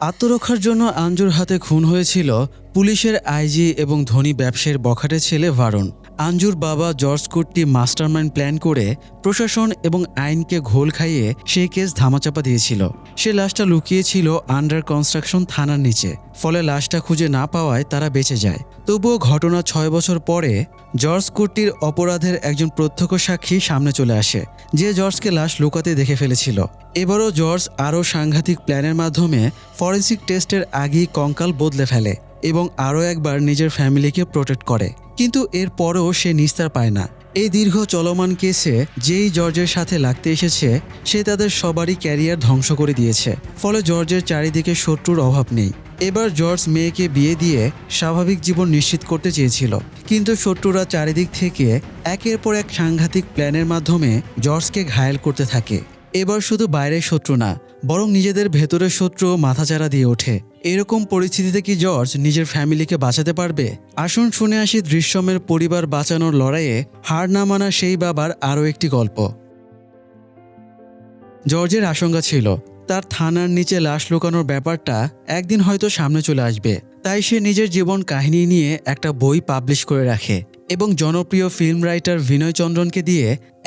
আত্মরক্ষার জন্য আঞ্জুর হাতে খুন হয়েছিল পুলিশের আইজি এবং ধনী ব্যবসায়ীর বখাটে ছেলে ভারুন। আঞ্জুর বাবা জর্জ কুট্টি মাস্টারমাইন্ড প্ল্যান করে প্রশাসন এবং আইনকে ঘোল খাইয়ে সেই কেস ধামাচাপা দিয়েছিল। সে লাশটা লুকিয়েছিল আন্ডার কনস্ট্রাকশন থানার নিচে, ফলে লাশটা খুঁজে না পাওয়ায় তারা বেঁচে যায়। তবুও ঘটনা ৬ বছর পরে জর্জ কুট্টির অপরাধের একজন প্রত্যক্ষ সাক্ষী সামনে চলে আসে, যে জর্জকে লাশ লুকাতে দেখে ফেলেছিল। এবারও জর্জ আরও সাংঘাতিক প্ল্যানের মাধ্যমে ফরেন্সিক টেস্টের আগেই কঙ্কাল বদলে ফেলে এবং আরও একবার নিজের ফ্যামিলিকে প্রোটেক্ট করে। কিন্তু এর পরেও সে নিস্তার পায় না। এই দীর্ঘ চলমান কেসে যেই জর্জের সাথে লাগতে এসেছে সে তাদের সবারই ক্যারিয়ার ধ্বংস করে দিয়েছে। ফলে জর্জের চারিদিকে শত্রুর অভাব নেই। এবার জর্জ মেয়েকে বিয়ে দিয়ে স্বাভাবিক জীবন নিশ্চিত করতে চেয়েছিল, কিন্তু শত্রুরা চারিদিক থেকে একের পর এক সাংঘাতিক প্ল্যানের মাধ্যমে জর্জকে ঘায়েল করতে থাকে। এবার শুধু বাইরের শত্রু না, বরং নিজেদের ভেতরের শত্রু মাথাচাড়া দিয়ে ওঠে। এরকম পরিস্থিতিতে কি জর্জ নিজের ফ্যামিলিকে বাঁচাতে পারবে? আসুন শুনে আসি দৃশ্যমের পরিবার বাঁচানোর লড়াইয়ে হার না মানা সেই বাবার আরও একটি গল্প। জর্জের আশঙ্কা ছিল তার থানার নিচে লাশ লুকানোর ব্যাপারটা একদিন হয়তো সামনে চলে আসবে। তাই সে নিজের জীবন কাহিনী নিয়ে একটা বই পাবলিশ করে রাখে এবং জনপ্রিয় ফিল্ম রাইটার বিনয় চন্দ্রনকে দিয়ে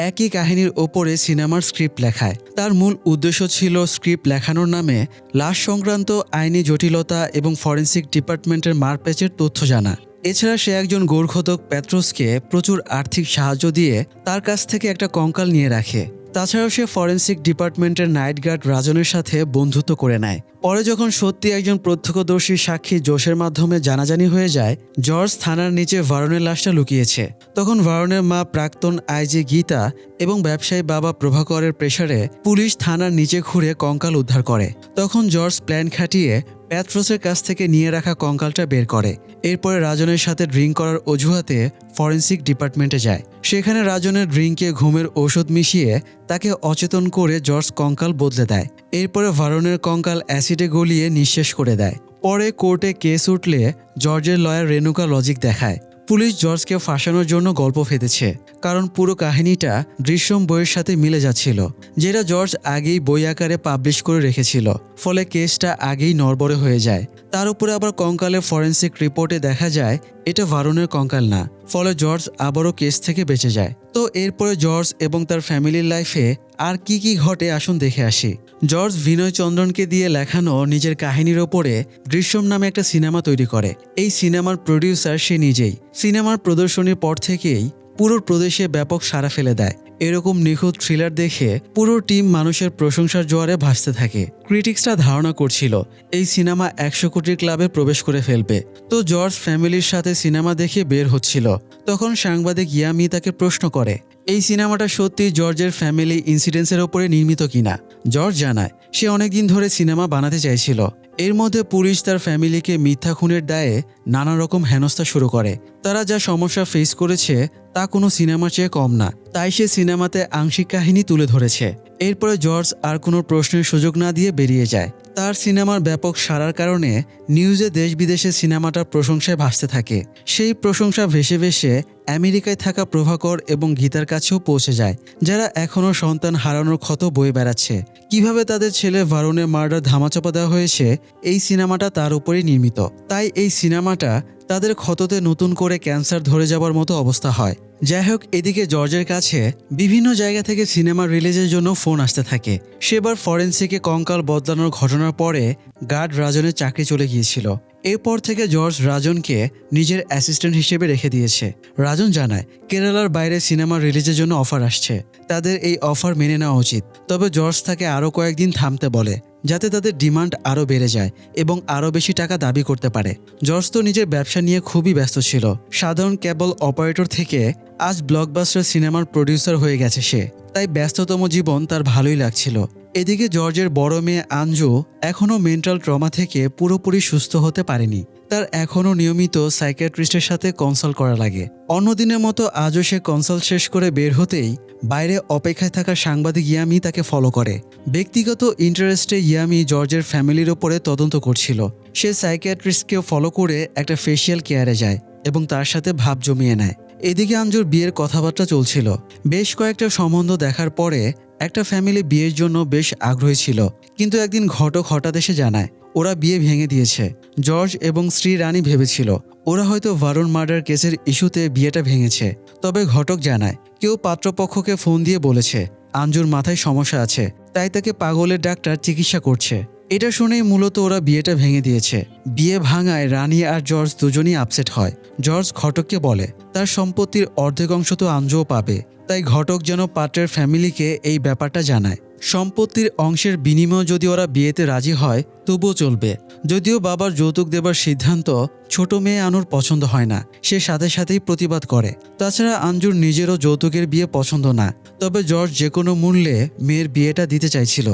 একই কাহিনীর ওপরে সিনেমার স্ক্রিপ্ট লেখায়। তার মূল উদ্দেশ্য ছিল স্ক্রিপ্ট লেখানোর নামে লাশ সংক্রান্ত আইনি জটিলতা এবং ফরেন্সিক ডিপার্টমেন্টের মারপ্যাচের তথ্য জানা। এছাড়া সে একজন গোরখোদক প্যাট্রোসকে প্রচুর আর্থিক সাহায্য দিয়ে তার কাছ থেকে একটা কঙ্কাল নিয়ে রাখে। তাছাড়াও সে ফরেন্সিক ডিপার্টমেন্টের নাইট গার্ড রাজনের সাথে বন্ধুত্ব করে নেয়। পরে যখন সত্যি একজন প্রত্যক্ষদর্শী সাক্ষী জোশের মাধ্যমে জানাজানি হয়ে যায় জর্জ থানার নিচে ভারনের লাশটা লুকিয়েছে, তখন ভারনের মা প্রাক্তন আইজি গীতা এবং ব্যবসায়ী বাবা প্রভাকরের প্রেসারে পুলিশ থানার নিচে ঘুরে কঙ্কাল উদ্ধার করে। তখন জর্জ প্ল্যান খাটিয়ে প্যাট্রোসের কাছ থেকে নিয়ে রাখা কঙ্কালটা বের করে। এরপরে রাজনের সাথে ড্রিঙ্ক করার অজুহাতে ফরেন্সিক ডিপার্টমেন্টে যায়। সেখানে রাজনের ড্রিঙ্কে ঘুমের ঔষধ মিশিয়ে তাকে অচেতন করে জর্জ কঙ্কাল বদলে দেয়। এরপরে ভারনের কঙ্কাল অ্যাসিডে গলিয়ে নিঃশেষ করে দেয়। পরে কোর্টে কেস উঠলে জর্জের লয়ার রেনুকা লজিক দেখায় পুলিশ জর্জকে ফাঁসানোর জন্য গল্প ফেঁদেছে, কারণ পুরো কাহিনীটা দৃশ্যম বইয়ের সাথে মিলে যাচ্ছিল, যেটা জর্জ আগেই বই আকারে পাবলিশ করে রেখেছিল। ফলে কেসটা আগেই নড়বড়ে হয়ে যায়। তার উপরে আবার কঙ্কালের ফরেন্সিক রিপোর্টে দেখা যায় এটা ভারনের কঙ্কাল না। ফলে জর্জ আবারও কেস থেকে বেঁচে যায়। তো এরপরে জর্জ এবং তার ফ্যামিলির লাইফে আর কি কি ঘটে আসুন দেখে আসি। জর্জ বিনয় চন্দ্রনকে দিয়ে লেখানো নিজের কাহিনীর ওপরে দৃশ্যম নামে একটা সিনেমা তৈরি করে। এই সিনেমার প্রডিউসার সে নিজেই। সিনেমার প্রদর্শনীর পর থেকেই পুরো প্রদেশে ব্যাপক সাড়া ফেলে দেয়। এরকম নিখুঁত থ্রিলার দেখে পুরো টিম মানুষের প্রশংসার জোয়ারে ভাসতে থাকে। ক্রিটিক্সরা ধারণা করছিল এই সিনেমা ১০০ কোটির ক্লাবে প্রবেশ করে ফেলবে। তো জর্জ ফ্যামিলির সাথে সিনেমা দেখে বের হচ্ছিল, তখন সাংবাদিক ইয়ামি তাকে প্রশ্ন করে এই সিনেমাটা সত্যি জর্জের ফ্যামিলি ইনসিডেন্টসের ওপরে নির্মিত কিনা। জর্জ জানায় সে অনেকদিন ধরে সিনেমা বানাতে চাইছিল। এর মধ্যে পুলিশ তার ফ্যামিলিকে মিথ্যা খুনের দায়ে নানা রকম হেনস্থা শুরু করে। তারা যা সমস্যা ফেস করেছে তা কোনো সিনেমার চেয়ে কম না। তাই সে সিনেমাতে আংশিক কাহিনী তুলে ধরেছে। এরপরে জর্জ আর কোনো প্রশ্নের সুযোগ না দিয়ে বেরিয়ে যায়। তার সিনেমার ব্যাপক সাড়ার কারণে নিউজে দেশ বিদেশে সিনেমাটার প্রশংসায় ভাসতে থাকে। সেই প্রশংসা ভেসে ভেসে আমেরিকায় থাকা প্রভাকর এবং গীতার কাছেও পৌঁছে যায়, যারা এখনও সন্তান হারানোর ক্ষত বয়ে বেড়াচ্ছে। কিভাবে তাদের ছেলে ভারনের মার্ডার ধামাচাপা দেওয়া হয়েছে এই সিনেমাটা তার উপরেই নির্মিত। তাই এই সিনেমাটা তাদের ক্ষততে নতুন করে ক্যান্সার ধরে যাবার মতো অবস্থা হয়। যাই হোক, এদিকে জর্জের কাছে বিভিন্ন জায়গা থেকে সিনেমা রিলিজের জন্য ফোন আসতে থাকে। সেবার ফরেন্সিকে কঙ্কাল বদলানোর ঘটনার পরে গার্ড রাজনের চাকরি চলে গিয়েছিল। এরপর থেকে জর্জ রাজনকে নিজের অ্যাসিস্ট্যান্ট হিসেবে রেখে দিয়েছে। রাজন জানায় কেরালার বাইরে সিনেমা রিলিজের জন্য অফার আসছে, তাদের এই অফার মেনে নেওয়া উচিত। তবে জর্জ তাকে আরও কয়েকদিন থামতে বলে, যাতে তাদের ডিমান্ড আরও বেড়ে যায় এবং আরও বেশি টাকা দাবি করতে পারে। জর্জ তো নিজের ব্যবসা নিয়ে খুবই ব্যস্ত ছিল। সাধারণ কেবল অপারেটর থেকে আজ ব্লকবাস্টার সিনেমার প্রডিউসার হয়ে গেছে সে। তাই ব্যস্ততম জীবন তার ভালোই লাগছিল। এদিকে জর্জের বড় মেয়ে আঞ্জু এখনও মেন্টাল ট্রমা থেকে পুরোপুরি সুস্থ হতে পারেনি। তার এখনও নিয়মিত সাইকিয়াট্রিস্টের সাথে কনসাল্ট করা লাগে। অন্যদিনের মতো আজও সে কনসাল্ট শেষ করে বের হতেই বাইরে অপেক্ষায় থাকা সাংবাদিক ইয়ামি তাকে ফলো করে। ব্যক্তিগত ইন্টারেস্টে ইয়ামি জর্জের ফ্যামিলির ওপরে তদন্ত করছিল। সে সাইকিয়াট্রিস্টকেও ফলো করে একটা ফেসিয়াল কেয়ারে যায় এবং তার সাথে ভাব জমিয়ে নেয়। এদিকে আঞ্জুর বিয়ের কথাবার্তা চলছিল। বেশ কয়েকটা সম্বন্ধ দেখার পরে একটা ফ্যামিলি বিয়ের জন্য বেশ আগ্রহী ছিল, কিন্তু একদিন ঘটক হঠাৎ এসে জানায় ওরা বিয়ে ভেঙে দিয়েছে। জর্জ এবং স্ত্রী রানী ভেবেছিল ওরা হয়তো ভারুন মার্ডার কেসের ইস্যুতে বিয়েটা ভেঙেছে। তবে ঘটক জানায় কেউ পাত্রপক্ষকে ফোন দিয়ে বলেছে আঞ্জুর মাথায় সমস্যা আছে, তাই তাকে পাগলের ডাক্তার চিকিৎসা করছে। এটা শুনেই মূলত ওরা বিয়েটা ভেঙে দিয়েছে। বিয়ে ভাঙায় রানী আর জর্জ দুজনই আপসেট হয়। জর্জ ঘটককে বলে তার সম্পত্তির অর্ধেক অংশ তো আঞ্জুও পাবে, তাই ঘটক যেন পাত্রের ফ্যামিলিকে এই ব্যাপারটা জানায়। সম্পত্তির অংশের বিনিময়ে যদি ওরা বিয়েতে রাজি হয় তবুও চলবে। যদিও বাবার যৌতুক দেবার সিদ্ধান্ত ছোট মেয়ে আনুর পছন্দ হয় না, সে সাথে সাথেই প্রতিবাদ করে। তাছাড়া আঞ্জুর নিজেরও যৌতুকের বিয়ে পছন্দ না, তবে জর্জ যে কোনো মূল্যে মেয়ের বিয়েটা দিতে চাইছিল।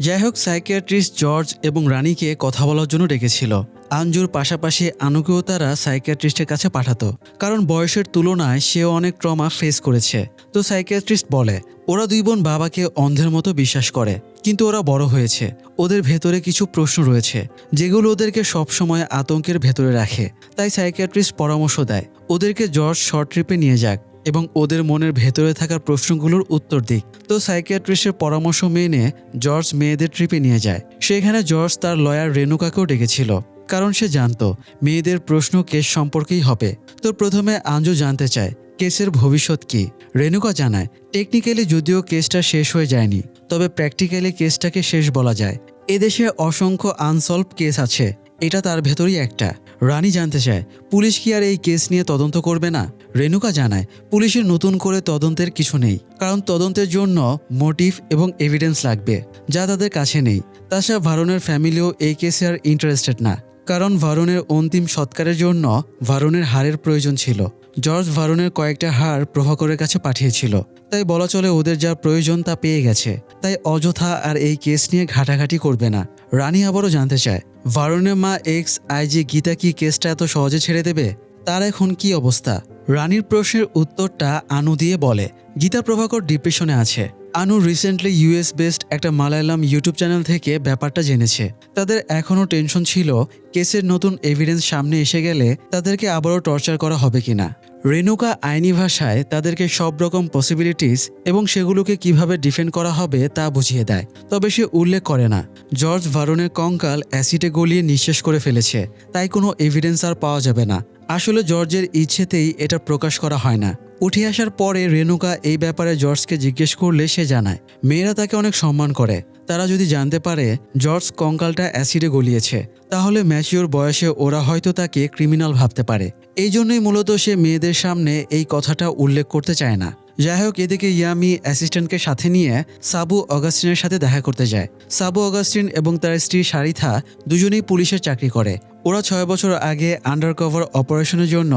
যাই হোক, সাইকিয়াট্রিস্ট জর্জ এবং রানীকে কথা বলার জন্য ডেকেছিল। আঞ্জুর পাশাপাশি আনুকেও তারা সাইকিয়াট্রিস্টের কাছে পাঠাতো, কারণ বয়সের তুলনায় সেও অনেক ট্রমা ফেস করেছে। তো সাইকিয়াট্রিস্ট বলে ওরা দুই বোন বাবাকে অন্ধের মতো বিশ্বাস করে, কিন্তু ওরা বড় হয়েছে, ওদের ভেতরে কিছু প্রশ্ন রয়েছে যেগুলো ওদেরকে সবসময় আতঙ্কের ভেতরে রাখে। তাই সাইকিয়াট্রিস্ট পরামর্শ দেয় ওদেরকে জর্জ শর্ট ট্রিপে নিয়ে যাক এবং ওদের মনের ভেতরে থাকা প্রশ্নগুলোর উত্তর দিক। তো সাইকিয়াট্রিস্টের পরামর্শ মেনে জর্জ মেয়েদের ট্রিপে নিয়ে যায়। সেখানে জর্জ তার লয়ার রেনুকাকেও ডেকেছিল, কারণ সে জানতো মেয়েদের প্রশ্ন কেস সম্পর্কেই হবে। তো প্রথমে আঞ্জু জানতে চায় কেসের ভবিষ্যৎ কি। রেনুকা জানায় টেকনিক্যালি যদিও কেসটা শেষ হয়ে যায়নি, তবে প্র্যাকটিক্যালি কেসটাকে শেষ বলা যায়। এদেশে অসংখ্য আনসলভ কেস আছে, এটা তার ভেতরই একটা। রানী জানতে চায় পুলিশ কি আর এই কেস নিয়ে তদন্ত করবে না। রেনুকা জানায় পুলিশের নতুন করে তদন্তের কিছু নেই, কারণ তদন্তের জন্য মোটিভ এবং এভিডেন্স লাগবে, যা তাদের কাছে নেই। তাছাড়া ভারুনের ফ্যামিলিও এই কেসে আর ইন্টারেস্টেড না, কারণ ভারুনের অন্তিম সৎকারের জন্য ভারুনের হাড়ের প্রয়োজন ছিল। জর্জ ভারুনের কয়েকটা হাড় প্রভাকরের কাছে পাঠিয়েছিল, তাই বলা চলে ওদের যা প্রয়োজন তা পেয়ে গেছে। তাই অযথা আর এই কেস নিয়ে ঘাটাঘাটি করবে না। রানী আবারও জানতে চায় ভারুনের মা এক্স আইজি গীতা কি কেসটা এত সহজে ছেড়ে দেবে, তার এখন কি অবস্থা। রানীর প্রশ্নের উত্তরটা আনু দিয়ে বলে গীতা প্রভাকর ডিপ্রেশনে আছে। আনু রিসেন্টলি ইউএস বেসড একটা মালায়ালাম ইউটিউব চ্যানেল থেকে ব্যাপারটা জেনেছে। তাদের এখনও টেনশন ছিল কেসের নতুন এভিডেন্স সামনে এসে গেলে তাদেরকে আবারও টর্চার করা হবে কিনা। রেনুকা আইনি ভাষায় তাদেরকে সব রকম পসিবিলিটিস এবং সেগুলোকে কিভাবে ডিফেন্ড করা হবে তা বুঝিয়ে দেয়। তবে সে উল্লেখ করে না জর্জ ভারুনের কঙ্কাল অ্যাসিডে গলিয়ে নিঃশেষ করে ফেলেছে, তাই কোনো এভিডেন্স আর পাওয়া যাবে না। আসলে জর্জের ইচ্ছেতেই এটা প্রকাশ করা হয় না। উঠে আসার পরে রেনুকা এই ব্যাপারে জর্জকে জিজ্ঞেস করলে সে জানায় মেয়েরা তাকে অনেক সম্মান করে। তারা যদি জানতে পারে জর্জ কঙ্কালটা অ্যাসিডে গলিয়েছে, তাহলে ম্যাচিওর বয়সে ওরা হয়তো তাকে ক্রিমিনাল ভাবতে পারে। এই জন্যই মূলত সে মেয়েদের সামনে এই কথাটা উল্লেখ করতে চায় না। যাই হোক, এদিকে ইয়ামি অ্যাসিস্ট্যান্টকে সাথে নিয়ে সাবু অগাস্টিনের সাথে দেখা করতে যায়। সাবু অগাস্টিন এবং তার স্ত্রী সারিথা দুজনেই পুলিশের চাকরি করে। ওরা 6 বছর আগে আন্ডারকভার অপারেশনের জন্য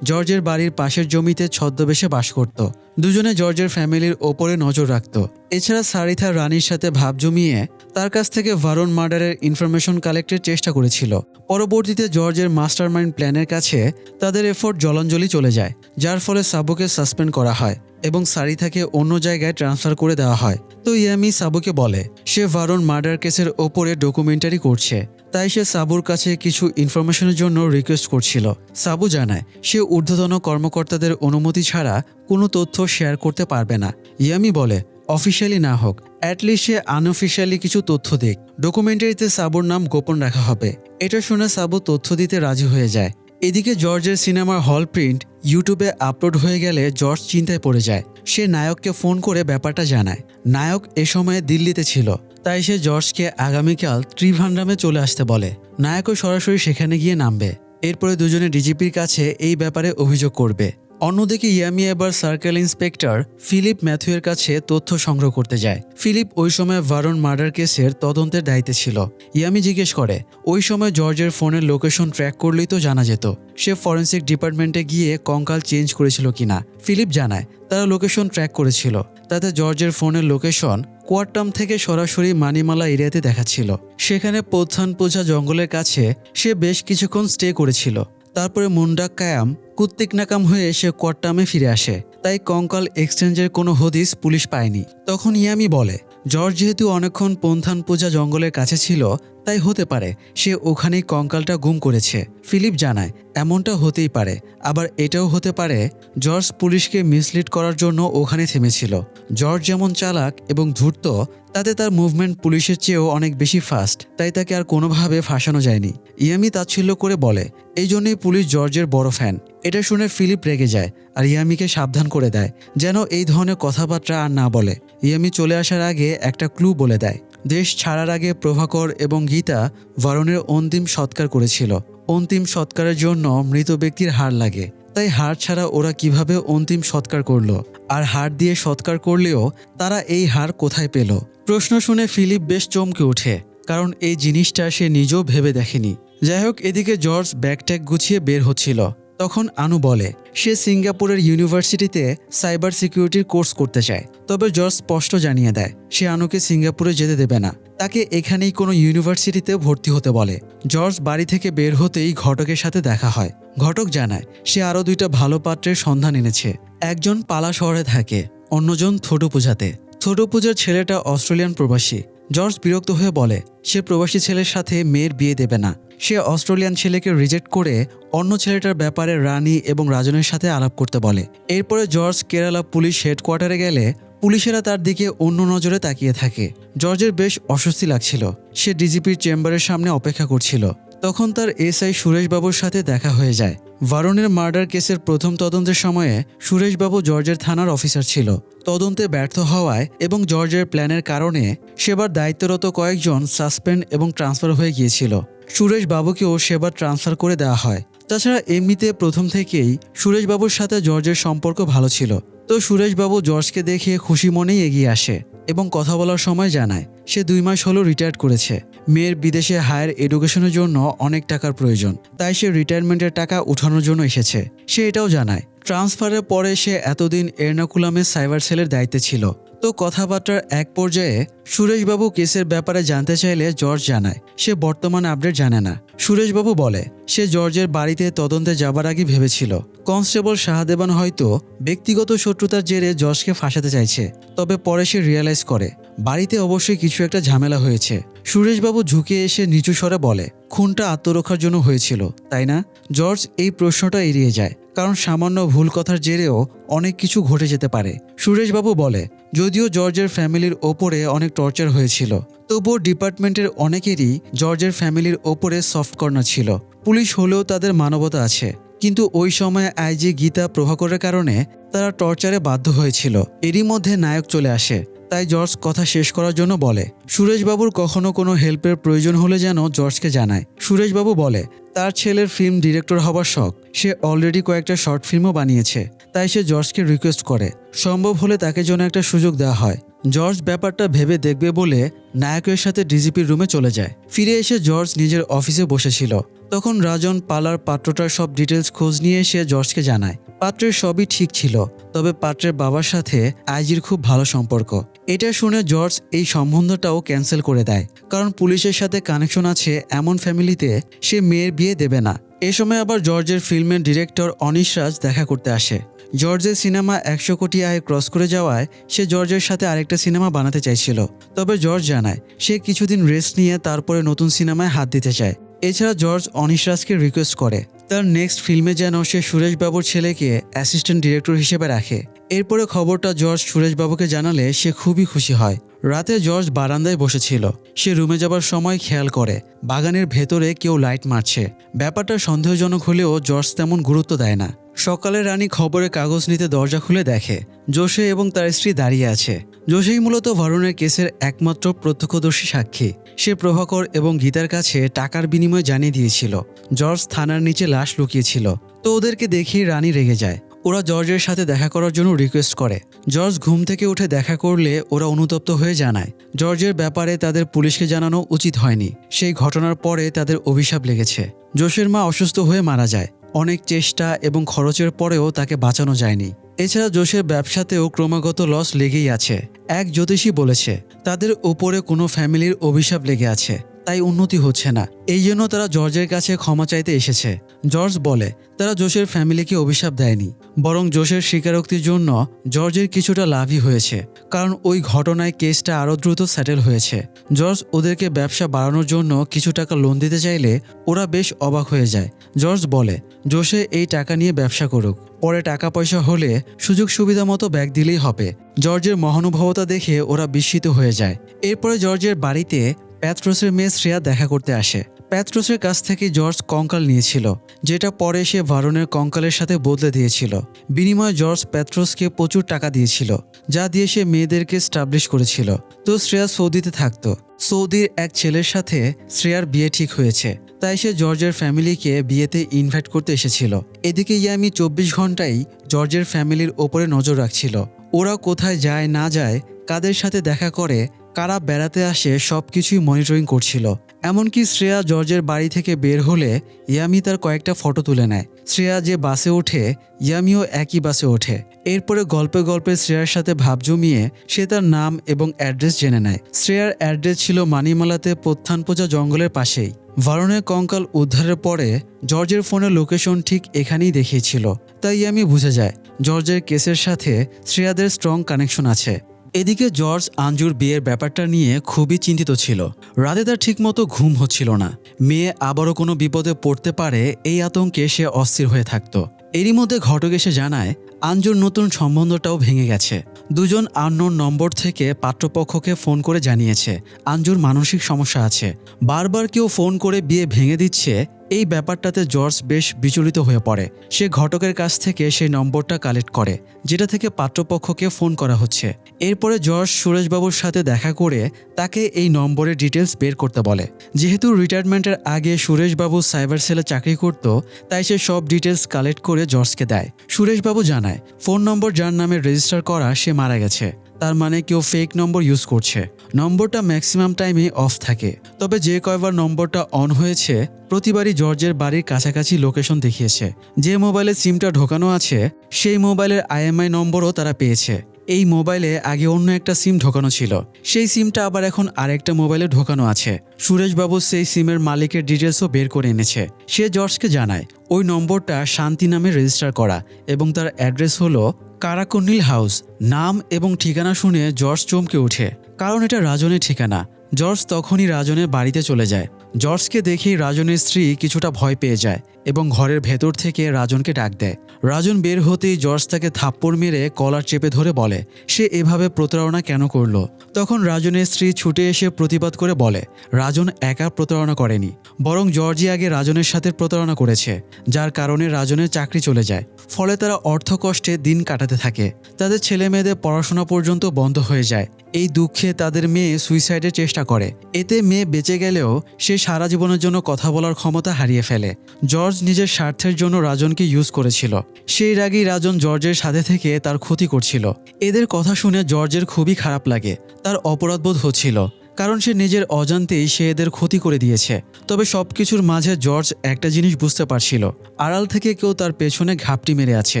জর্জের বাড়ির পাশের জমিতে ছদ্মবেশে বাস করত। দুজনে জর্জের ফ্যামিলির ওপরে নজর রাখত। এছাড়া সারিথা রানীর সাথে ভাব জমিয়ে তার কাছ থেকে ভারুন মার্ডারের ইনফরমেশন কালেক্টের চেষ্টা করেছিল। পরবর্তীতে জর্জের মাস্টারমাইন্ড প্ল্যানের কাছে তাদের এফোর্ট জলাঞ্জলি চলে যায়, যার ফলে সাবুকে সাসপেন্ড করা হয় এবং সারিথাকে অন্য জায়গায় ট্রান্সফার করে দেওয়া হয়। তো ইয়ামি সাবুকে বলে সে ভারুন মার্ডার কেসের ওপরে ডকুমেন্টারি করছে, তাই সে সাবুর কাছে কিছু ইনফরমেশনের জন্য রিকোয়েস্ট করছিল। সাবু জানায় সে ঊর্ধ্বতন কর্মকর্তাদের অনুমতি ছাড়া কোনো তথ্য শেয়ার করতে পারবে না। ইয়ামি বলে অফিসিয়ালি না হোক, অ্যাটলিস্ট সে আনঅফিসিয়ালি কিছু তথ্য দিক। ডকুমেন্টারিতে সাবুর নাম গোপন রাখা হবে। এটা শুনে সাবু তথ্য দিতে রাজি হয়ে যায়। এদিকে জর্জের সিনেমার হল প্রিন্ট ইউটিউবে আপলোড হয়ে গেলে জর্জ চিন্তায় পড়ে যায়। সে নায়ককে ফোন করে ব্যাপারটা জানায়। নায়ক এ সময়ে দিল্লিতে ছিল, তাই সে জর্জকে আগামীকাল ত্রিভান্ড্রামে চলে আসতে বলে। নায়কও সরাসরি সেখানে গিয়ে নামবে। এরপরে দুজনে ডিজিপির কাছে এই ব্যাপারে অভিযোগ করবে। অন্যদিকে ইয়ামি এবার সার্কেল ইন্সপেক্টর ফিলিপ ম্যাথুয়ের কাছে তথ্য সংগ্রহ করতে যায়। ফিলিপ ওই সময় ভারুন মার্ডার কেসের তদন্তের দায়িত্বে ছিল। ইয়ামি জিজ্ঞেস করে ওই সময় জর্জের ফোনের লোকেশন ট্র্যাক করলেই তো জানা যেত সে ফরেন্সিক ডিপার্টমেন্টে গিয়ে কঙ্কাল চেঞ্জ করেছিল কিনা। ফিলিপ জানায় তারা লোকেশন ট্র্যাক করেছিল, তাতে জর্জের ফোনের লোকেশন কোয়াট্টাম থেকে সরাসরি মানিমালা এরিয়াতে দেখাচ্ছিল। সেখানে পোথানপোঝা জঙ্গলের কাছে সে বেশ কিছুক্ষণ স্টে করেছিল। তারপরে মুন্ডাক্কায়াম কুত্তিকনাকাম হয়ে সে কোয়াট্টামে ফিরে আসে। তাই কঙ্কাল এক্সচেঞ্জের কোনো হদিস পুলিশ পায়নি। তখন ইয়ামি বলে জর্জ যেহেতু অনেকক্ষণ পোন্থানপূজা জঙ্গলের কাছে ছিল, তাই হতে পারে সে ওখানেই কঙ্কালটা গুম করেছে। ফিলিপ জানায় এমনটা হতেই পারে, আবার এটাও হতে পারে জর্জ পুলিশকে মিসলিড করার জন্য ওখানে থেমেছিল। জর্জ যেমন চালাক এবং ধূর্ত, তাতে তার মুভমেন্ট পুলিশের চেয়েও অনেক বেশি ফাস্ট, তাই তাকে আর কোনোভাবে ফাঁসানো যায়নি। ইয়ামি তাচ্ছিল্য করে বলে এই জন্যই পুলিশ জর্জের বড় ফ্যান। এটা শুনে ফিলিপ রেগে যায় আর ইয়ামিকে সাবধান করে দেয় যেন এই ধরনের কথাবার্তা আর না বলে। ইয়ামি চলে আসার আগে একটা ক্লু বলে দেয়, দেশ ছাড়ার আগে প্রভাকর এবং গীতা ভারনের অন্তিম সৎকার করেছিল। অন্তিম সৎকারের জন্য মৃত ব্যক্তির হাড় লাগে, তাই হাড় ছাড়া ওরা কিভাবে অন্তিম সৎকার করলো, আর হাড় দিয়ে সৎকার করলেও তারা এই হাড় কোথায় পেল? প্রশ্ন শুনে ফিলিপ বেশ চমকে ওঠে, কারণ এই জিনিসটা সে নিজেও ভেবে দেখেনি। যাই হোক, এদিকে জর্জ ব্যাগট্যাগ গুছিয়ে বের হচ্ছিল, তখন আনু বলে সে সিঙ্গাপুরের ইউনিভার্সিটিতে সাইবার সিকিউরিটির কোর্স করতে চায়। তবে জর্জ স্পষ্ট জানিয়ে দেয় সে আনুকে সিঙ্গাপুরে যেতে দেবে না, তাকে এখানেই কোনো ইউনিভার্সিটিতে ভর্তি হতে বলে। জর্জ বাড়ি থেকে বের হতেই ঘটকের সাথে দেখা হয়। ঘটক জানায় সে আরও 2টা ভালো পাত্রের সন্ধান এনেছে। একজন পালা শহরে থাকে, অন্যজন থোডুপুঝাতে। থোডুপুঝার ছেলেটা অস্ট্রেলিয়ান প্রবাসী। জর্জ বিরক্ত হয়ে বলে সে প্রবাসী ছেলের সাথে মেয়ের বিয়ে দেবে না। সে অস্ট্রেলিয়ান ছেলেকে রিজেক্ট করে অন্য ছেলেটার ব্যাপারে রানী এবং রাজনের সাথে আলাপ করতে বলে। এরপরে জর্জ কেরালা পুলিশ হেডকোয়ার্টারে গেলে পুলিশেরা তার দিকে অন্য নজরে তাকিয়ে থাকে। জর্জের বেশ অস্বস্তি লাগছিল। সে ডিজিপির চেম্বারের সামনে অপেক্ষা করছিল। তখন তার এসআই সুরেশবাবুর সাথে দেখা হয়ে যায়। ভারনের মার্ডার কেসের প্রথম তদন্তের সময়ে সুরেশবাবু জর্জের থানার অফিসার ছিল। তদন্তে ব্যর্থ হওয়ায় এবং জর্জের প্ল্যানের কারণে সেবার দায়িত্বরত কয়েকজন সাসপেন্ড এবং ট্রান্সফার হয়ে গিয়েছিল। সুরেশবাবুকেও সেবার ট্রান্সফার করে দেওয়া হয়। তাছাড়া এমনিতে প্রথম থেকেই সুরেশবাবুর সাথে জর্জের সম্পর্ক ভালো ছিল। তো সুরেশবাবু জর্জকে দেখে খুশি মনেই এগিয়ে আসে এবং কথা বলার সময় জানায় সে 2 মাস হলো রিটায়ার করেছে। মেয়ের বিদেশে হায়ার এডুকেশনের জন্য অনেক টাকার প্রয়োজন, তাই সে রিটায়ারমেন্টের টাকা উঠানোর জন্য এসেছে। সে এটাও জানায় ট্রান্সফারের পরে সে এতদিন এর্নাকুলামের সাইবার সেলের দায়িত্বে ছিল। তো কথাবার্তার এক পর্যায়ে সুরেশবাবু কেসের ব্যাপারে জানতে চাইলে জর্জ জানায় সে বর্তমান আপডেট জানে না। সুরেশবাবু বলে সে জর্জের বাড়িতে তদন্তে যাবার আগে ভেবেছিল কনস্টেবল শাহদেবান হয়তো ব্যক্তিগত শত্রুতার জেরে জর্জকে ফাঁসাতে চাইছে। তবে পরে সে রিয়েলাইজ করে বাড়িতে অবশ্যই কিছু একটা ঝামেলা হয়েছে। সুরেশবাবু ঝুঁকে এসে নিচু স্বরে বলে খুনটা আত্মরক্ষার জন্য হয়েছিল, তাই না? জর্জ এই প্রশ্নটা এড়িয়ে যায়, কারণ সামান্য ভুল কথার জেরেও অনেক কিছু ঘটে যেতে পারে। সুরেশবাবু বলে যদিও জর্জের ফ্যামিলির ওপরে অনেক টর্চার হয়েছিল, তবুও ডিপার্টমেন্টের অনেকেরই জর্জের ফ্যামিলির ওপরে সফট কর্নার ছিল। পুলিশ হলেও তাদের মানবতা আছে, কিন্তু ওই সময় আইজি গীতা প্রভাকরের কারণে তারা টর্চারে বাধ্য হয়েছিল। এরই মধ্যে নায়ক চলে আসে, তাই জর্জ কথা শেষ করার জন্য বলে সুরেশবাবুর কখনো কোনো হেল্পের প্রয়োজন হলে যেন জর্জকে জানায়। সুরেশবাবু বলে তার ছেলের ফিল্ম ডিরেক্টর হবার শখ, সে অলরেডি কয়েকটা শর্ট ফিল্মও বানিয়েছে, তাই সে জর্জকে রিকোয়েস্ট করে সম্ভব হলে তাকে যেন একটা সুযোগ দেওয়া হয়। জর্জ ব্যাপারটা ভেবে দেখবে বলে নায়কের সাথে ডিজিপির রুমে চলে যায়। ফিরে এসে জর্জ নিজের অফিসে বসেছিল। তখন রাজন পালার পাত্রটার সব ডিটেলস খোঁজ নিয়ে এসে জর্জকে জানায় পাত্রের সবই ঠিক ছিল, তবে পাত্রের বাবার সাথে আইজির খুব ভালো সম্পর্ক। এটা শুনে জর্জ এই সম্বন্ধটাও ক্যান্সেল করে দেয়, কারণ পুলিশের সাথে কানেকশন আছে এমন ফ্যামিলিতে সে মেয়ের বিয়ে দেবে না। এ সময় আবার জর্জের ফিল্মের ডিরেক্টর অনিশ রাজ দেখা করতে আসে। জর্জের সিনেমা 100 কোটি আয় ক্রস করে যাওয়ায় সে জর্জের সাথে আরেকটা সিনেমা বানাতে চাইছিল। তবে জর্জ জানায় সে কিছুদিন রেস্ট নিয়ে তারপরে নতুন সিনেমায় হাত দিতে চায়। এছাড়া জর্জ অনিশ রাজকে রিকোয়েস্ট করে তার নেক্সট ফিল্মে যেন সে সুরেশবাবুর ছেলেকে অ্যাসিস্ট্যান্ট ডিরেক্টর হিসেবে রাখে। এরপরে খবরটা জর্জ সুরেশবাবুকে জানালে সে খুবই খুশি হয়। রাতে জর্জ বারান্দায় বসেছিল। সে রুমে যাবার সময় খেয়াল করে বাগানের ভেতরে কেউ লাইট মারছে। ব্যাপারটা সন্দেহজনক হলেও জর্জ তেমন গুরুত্ব দেয় না। সকালে রানী খবরের কাগজ নিতে দরজা খুলে দেখে জোশে এবং তার স্ত্রী দাঁড়িয়ে আছে। জোশেই মূলত ভারনের কেসের একমাত্র প্রত্যক্ষদর্শী সাক্ষী। সে প্রভাকর এবং গীতার কাছে টাকার বিনিময়ে জানিয়ে দিয়েছিল জর্জ থানার নিচে লাশ লুকিয়েছিল। তো ওদেরকে দেখেই রানী রেগে যায়। ওরা জর্জের সাথে দেখা করার জন্য রিকোয়েস্ট করে। জর্জ ঘুম থেকে উঠে দেখা করলে ওরা অনুতপ্ত হয়ে জানায় জর্জের ব্যাপারে তাদের পুলিশকে জানানো উচিত হয়নি। সেই ঘটনার পরে তাদের অভিশাপ লেগেছে। জোশের মা অসুস্থ হয়ে মারা যায়। অনেক চেষ্টা এবং খরচের পরেও তাকে বাঁচানো যায়নি। এছাড়া জোশের ব্যবসাতেও ক্রমাগত লস লেগেই আছে। এক জ্যোতিষী বলেছে তাদের ওপরে কোনো ফ্যামিলির অভিশাপ লেগে আছে, তাই উন্নতি হচ্ছে না। এই জন্য তারা জর্জের কাছে ক্ষমা চাইতে এসেছে। জর্জ বলে তারা জোশের ফ্যামিলিকে অভিশাপ দেয়নি, বরং জোশের স্বীকারোক্তির জন্য জর্জের কিছুটা লাভই হয়েছে, কারণ ওই ঘটনায় কেসটা আরও দ্রুত সেটেল হয়েছে। জর্জ ওদেরকে ব্যবসা বাড়ানোর জন্য কিছু টাকা লোন দিতে চাইলে ওরা বেশ অবাক হয়ে যায়। জর্জ বলে জোশে এই টাকা নিয়ে ব্যবসা করুক, পরে টাকা পয়সা হলে সুযোগ সুবিধা মতো ব্যাগ দিলেই হবে। জর্জের মহানুভবতা দেখে ওরা বিস্মিত হয়ে যায়। এরপরে জর্জের বাড়িতে প্যাত্রোসের মেয়ে শ্রেয়া দেখা করতে আসে। প্যাত্রোসের কাছ থেকে জর্জ কঙ্কাল নিয়েছিল, যেটা পরে সে ভারনের কঙ্কালের সাথে বদলে দিয়েছিল। বিনিময়ে জর্জ প্যাত্রোসকে প্রচুর টাকা দিয়েছিল, যা দিয়ে সে মেয়েদেরকে স্টাবলিশ করেছিল। তো শ্রেয়া সৌদিতে থাকতো। সৌদির এক ছেলের সাথে শ্রেয়ার বিয়ে ঠিক হয়েছে, তাই সে জর্জের ফ্যামিলিকে বিয়েতে ইনভাইট করতে এসেছিল। এদিকে ইয়ামি 24 ঘন্টাই জর্জের ফ্যামিলির ওপরে নজর রাখছিল। ওরা কোথায় যায় না যায়, কাদের সাথে দেখা করে, কারা বেড়াতে আসে, সবকিছুই মনিটরিং করছিল। এমনকি শ্রেয়া জর্জের বাড়ি থেকে বের হলে ইয়ামি তার কয়েকটা ফটো তুলে নেয়। শ্রেয়া যে বাসে ওঠে, ইয়ামিও একই বাসে ওঠে। এরপরে গল্পে গল্পে শ্রেয়ার সাথে ভাব জমিয়ে সে তার নাম এবং অ্যাড্রেস জেনে নেয়। শ্রেয়ার অ্যাড্রেস ছিল মানিমালাতে প্রত্যানপোজা জঙ্গলের পাশেই। ভারনের কঙ্কাল উদ্ধারের পরে জর্জের ফোনের লোকেশন ঠিক এখানেই দেখিয়েছিল। তাই ইয়ামি বুঝে যায় জর্জের কেসের সাথে শ্রেয়াদের স্ট্রং কানেকশন আছে। এদিকে জর্জ আঞ্জুর বিয়ের ব্যাপারটা নিয়ে খুবই চিন্তিত ছিল। রাতে তার ঠিকমতো ঘুম হচ্ছিল না। মেয়ে আবারও কোনো বিপদে পড়তে পারে এই আতঙ্কে সে অস্থির হয়ে থাকত। এরই মধ্যে ঘটক এসে জানায় আঞ্জুর নতুন সম্বন্ধটাও ভেঙে গেছে। দুজন আননোন নম্বর থেকে পাত্রপক্ষকে ফোন করে জানিয়েছে আঞ্জুর মানসিক সমস্যা আছে। বারবার কেউ ফোন করে বিয়ে ভেঙে দিচ্ছে। এই ব্যাপারটাতে জর্জ বেশ বিচলিত হয়ে পড়ে। সে ঘটকের কাছ থেকে সেই নম্বরটা কালেক্ট করে, যেটা থেকে পাত্রপক্ষকে ফোন করা হচ্ছে। এরপরে জর্জ সুরেশবাবুর সাথে দেখা করে তাকে এই নম্বরের ডিটেলস বের করতে বলে। যেহেতু রিটায়ারমেন্টের আগে সুরেশবাবু সাইবার সেলে চাকরি করত, তাই সে সব ডিটেলস কালেক্ট করে জর্জকে দেয়। সুরেশবাবু জানায় ফোন নম্বর যার নামে রেজিস্টার করা সে মারা গেছে। তার মানে কেউ ফেক নম্বর ইউজ করছে। নম্বরটা ম্যাক্সিমাম টাইমে অফ থাকে, তবে যে কয়বার নম্বরটা অন হয়েছে প্রতিবারই জর্জের বাড়ির কাছাকাছি লোকেশন দেখিয়েছে। যে মোবাইলে সিমটা ঢোকানো আছে সেই মোবাইলের আইএমআই নম্বরও তারা পেয়েছে। এই মোবাইলে আগে অন্য একটা সিম ঢোকানো ছিল, সেই সিমটা আবার এখন আরেকটা মোবাইলে ঢোকানো আছে। সুরেশবাবু সেই সিমের মালিকের ডিটেলসও বের করে এনেছে। সে জর্জকে জানায় ওই নম্বরটা শান্তি নামে রেজিস্টার করা এবং তার অ্যাড্রেস হলো কারাকন্নিল হাউস। নাম এবং ঠিকানা শুনে জর্জ চমকে ওঠে, কারণ এটা রাজনের ঠিকানা। জর্জ তখনই রাজনের বাড়িতে চলে যায়। জর্জকে দেখেই রাজনের স্ত্রী কিছুটা ভয় পেয়ে যায় এবং ঘরের ভেতর থেকে রাজনকে ডাক দেয়। রাজন বের হতেই জর্জ তাকে থাপ্পড় মেরে কলার চেপে ধরে বলে সে এভাবে প্রতারণা কেন করলো। তখন রাজনের স্ত্রী ছুটে এসে প্রতিবাদ করে বলে রাজন একা প্রতারণা করেনি, বরং জর্জই আগে রাজনের সাথে প্রতারণা করেছে, যার কারণে রাজনের চাকরি চলে যায়। ফলে তারা অর্থকষ্টে দিন কাটাতে থাকে। তাদের ছেলে মেয়েদের পড়াশোনা পর্যন্ত বন্ধ হয়ে যায়। এই দুঃখে তাদের মেয়ে সুইসাইডের চেষ্টা করে। এতে মেয়ে বেঁচে গেলেও সে সারা জীবনের জন্য কথা বলার ক্ষমতা হারিয়ে ফেলে। জর্জ নিজের স্বার্থের জন্য রাজনকে ইউজ করেছিল। সেই রাগেই রাজন জর্জের সাথে থেকে তার ক্ষতি করছিল। এদের কথা শুনে জর্জের খুবই খারাপ লাগে। তার অপরাধবোধ হচ্ছিল, কারণ সে নিজের অজান্তেই সে এদের ক্ষতি করে দিয়েছে। তবে সবকিছুর মাঝে জর্জ একটা জিনিস বুঝতে পারছিল, আড়াল থেকে কেউ তার পেছনে ঘাপটি মেরে আছে।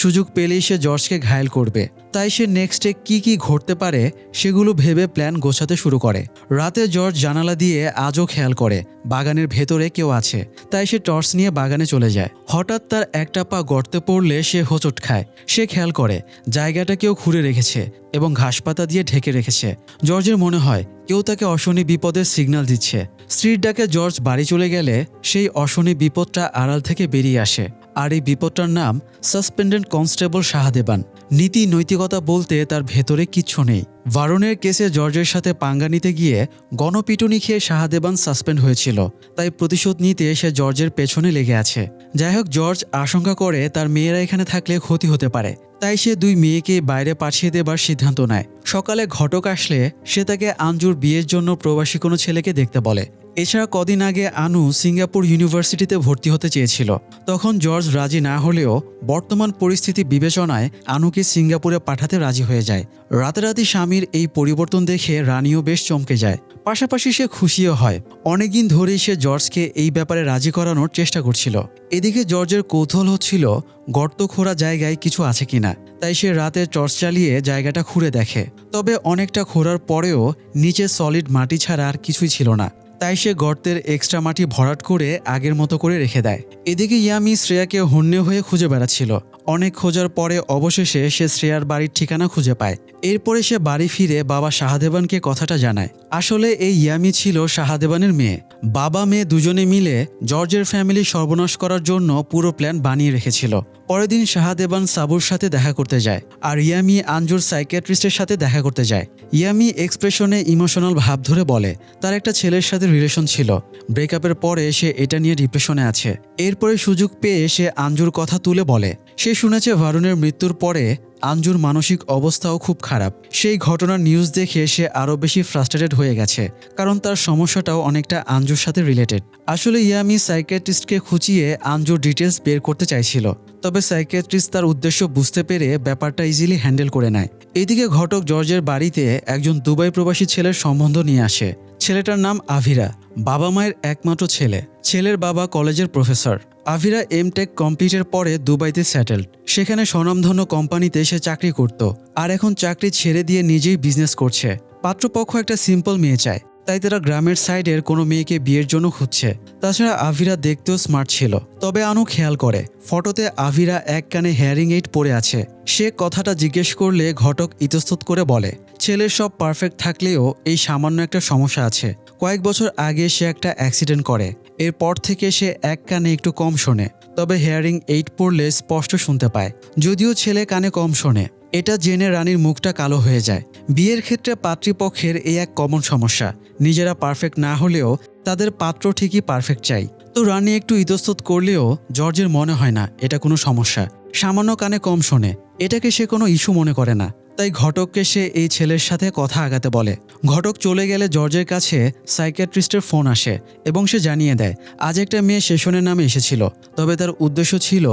সুযোগ পেলেই সে জর্জকে ঘায়েল করবে। তাই সে নেক্সটে কি ঘটতে পারে সেগুলো ভেবে প্ল্যান গোছাতে শুরু করে। রাতে জর্জ জানালা দিয়ে আজও খেয়াল করে বাগানের ভেতরে কেউ আছে। তাই সে টর্চ নিয়ে বাগানে চলে যায়। হঠাৎ তার একটা পা গর্তে পড়লে সে হোঁচট খায়। সে খেয়াল করে জায়গাটা কেউ খুঁড়ে রেখেছে এবং ঘাসপাতা দিয়ে ঢেকে রেখেছে। জর্জের মনে হয় কেউ তাকে অশনি বিপদের সিগন্যাল দিচ্ছে। স্ত্রীর ডাকে জর্জ বাড়ি চলে গেলে সেই অশনি বিপদটা আড়াল থেকে বেরিয়ে আসে। আর এই বিপদটার নাম সাসপেন্ডেড কনস্টেবল শাহদেবান। নীতি নৈতিকতা বলতে তার ভেতরে কিচ্ছু নেই। ভারনের কেসে জর্জের সাথে পাঙ্গা নিতে গিয়ে গণপিটুনি খেয়ে শাহদেবান সাসপেন্ড হয়েছিল। তাই প্রতিশোধ নিতে সে জর্জের পেছনে লেগে আছে। যাই হোক, জর্জ আশঙ্কা করে তার মেয়েরা এখানে থাকলে ক্ষতি হতে পারে। তাই সে দুই মেয়েকে বাইরে পাঠিয়ে দেবার সিদ্ধান্ত নেয়। সকালে ঘটক আসলে সে তাকে আঞ্জুর বিয়ের জন্য প্রবাসী কোনো ছেলেকে দেখতে বলে। এছাড়া কদিন আগে আনু সিঙ্গাপুর ইউনিভার্সিটিতে ভর্তি হতে চেয়েছিল। তখন জর্জ রাজি না হলেও বর্তমান পরিস্থিতি বিবেচনায় আনুকে সিঙ্গাপুরে পাঠাতে রাজি হয়ে যায়। রাতারাতি স্বামীর এই পরিবর্তন দেখে রানীও বেশ চমকে যায়। পাশাপাশি সে খুশিও হয়। অনেকদিন ধরেই সে জর্জকে এই ব্যাপারে রাজি করানোর চেষ্টা করছিল। এদিকে জর্জের কৌতূহল হচ্ছিল গর্ত খোঁড়া জায়গায় কিছু আছে কিনা। তাই সে রাতে টর্চ চালিয়ে জায়গাটা খুঁড়ে দেখে। তবে অনেকটা খোঁড়ার পরেও নিচে সলিড মাটি ছাড়া আর কিছুই ছিল না। তাই সে গর্তের এক্সট্রা মাটি ভরাট করে আগের মতো করে রেখে দেয়। এদিকে ইয়ামি শ্রেয়াকে হন্যে হয়ে খুঁজে বেড়াচ্ছিল। অনেক খোঁজার পরে অবশেষে সে শ্রেয়ার বাড়ির ঠিকানা খুঁজে পায়। এরপরে সে বাড়ি ফিরে বাবা শাহদেবানকে কথাটা জানায়। আসলে এই ইয়ামি ছিল শাহদেবানের মেয়ে। বাবা মেয়ে দুজনে মিলে জর্জের ফ্যামিলি সর্বনাশ করার জন্য পুরো প্ল্যান বানিয়ে রেখেছিল। পরের দিন শাহদেবান সাবুর সাথে দেখা করতে যায়, আর ইয়ামি আঞ্জুর সাইকিয়াট্রিস্টের সাথে দেখা করতে যায়। ইয়ামি এক্সপ্রেশনে ইমোশনাল ভাব ধরে বলে তার একটা ছেলের সাথে রিলেশন ছিল, ব্রেকআপের পরে সে এটা নিয়ে ডিপ্রেশনে আছে। এরপরে সুযোগ পেয়ে সে আঞ্জুর কথা তুলে বলে সে শুনেছে ভারুনের মৃত্যুর পরে আঞ্জুর মানসিক অবস্থাও খুব খারাপ। সেই ঘটনার নিউজ দেখে সে আরও বেশি ফ্রাস্ট্রেটেড হয়ে গেছে, কারণ তার সমস্যাটাও অনেকটা আঞ্জুর সাথে রিলেটেড। আসলে ইয়ামি সাইকিয়াট্রিস্টকে খুঁচিয়ে আঞ্জুর ডিটেলস বের করতে চাইছিল, তবে সাইকিয়াট্রিস্ট তার উদ্দেশ্য বুঝতে পেরে ব্যাপারটা ইজিলি হ্যান্ডেল করে নেয়। এদিকে ঘটক জর্জের বাড়িতে একজন দুবাই প্রবাসী ছেলের সম্বন্ধ নিয়ে আসে। ছেলেটার নাম আভিরা, বাবা মায়ের একমাত্র ছেলে। ছেলের বাবা কলেজের প্রফেসর। আভিরা এমটেক কমপ্লিটের পরে দুবাইতে সেটেলড। সেখানে স্বনামধন্য কোম্পানিতে সে চাকরি করত, আর এখন চাকরি ছেড়ে দিয়ে নিজেই বিজনেস করছে। পাত্রপক্ষ একটা সিম্পল মেয়ে চায়, তাই তারা গ্রামের সাইডের কোনো মেয়েকে বিয়ের জন্য খুঁজছে। তাছাড়া আভিরা দেখতেও স্মার্ট ছিল। তবে আনু খেয়াল করে ফটোতে আভিরা এক কানে হেয়ারিং এইড পরে আছে। সে কথাটা জিজ্ঞেস করলে ঘটক ইতস্তত করে বলে ছেলের সব পারফেক্ট থাকলেও এই সামান্য একটা সমস্যা আছে। কয়েক বছর আগে সে একটা অ্যাক্সিডেন্ট করে, এরপর থেকে সে এক কানে একটু কম শোনে, তবে হেয়ারিং এইড পরলে স্পষ্ট শুনতে পায়। যদিও ছেলে কানে কম শোনে, এটা জেনে রানীর মুখটা কালো হয়ে যায়। বিয়ের ক্ষেত্রে পাত্রীপক্ষের এই এক কমন সমস্যা, নিজেরা পারফেক্ট না হলেও তাদের পাত্র ঠিকই পারফেক্ট চাই। তো রানী একটু ইতস্তত করলেও জর্জের মনে হয় না এটা কোনো সমস্যা। সামান্য কানে কম শোনে, এটাকে সে কোনো ইস্যু মনে করে না। তাই ঘটককে সে এই ছেলের সাথে কথা আগাতে বলে। ঘটক চলে গেলে জর্জের কাছে সাইকিয়াট্রিস্টের ফোন আসে এবং সে জানিয়ে দেয় আজ একটা মেয়ে সেশনের নামে এসেছিল, তবে তার উদ্দেশ্য ছিল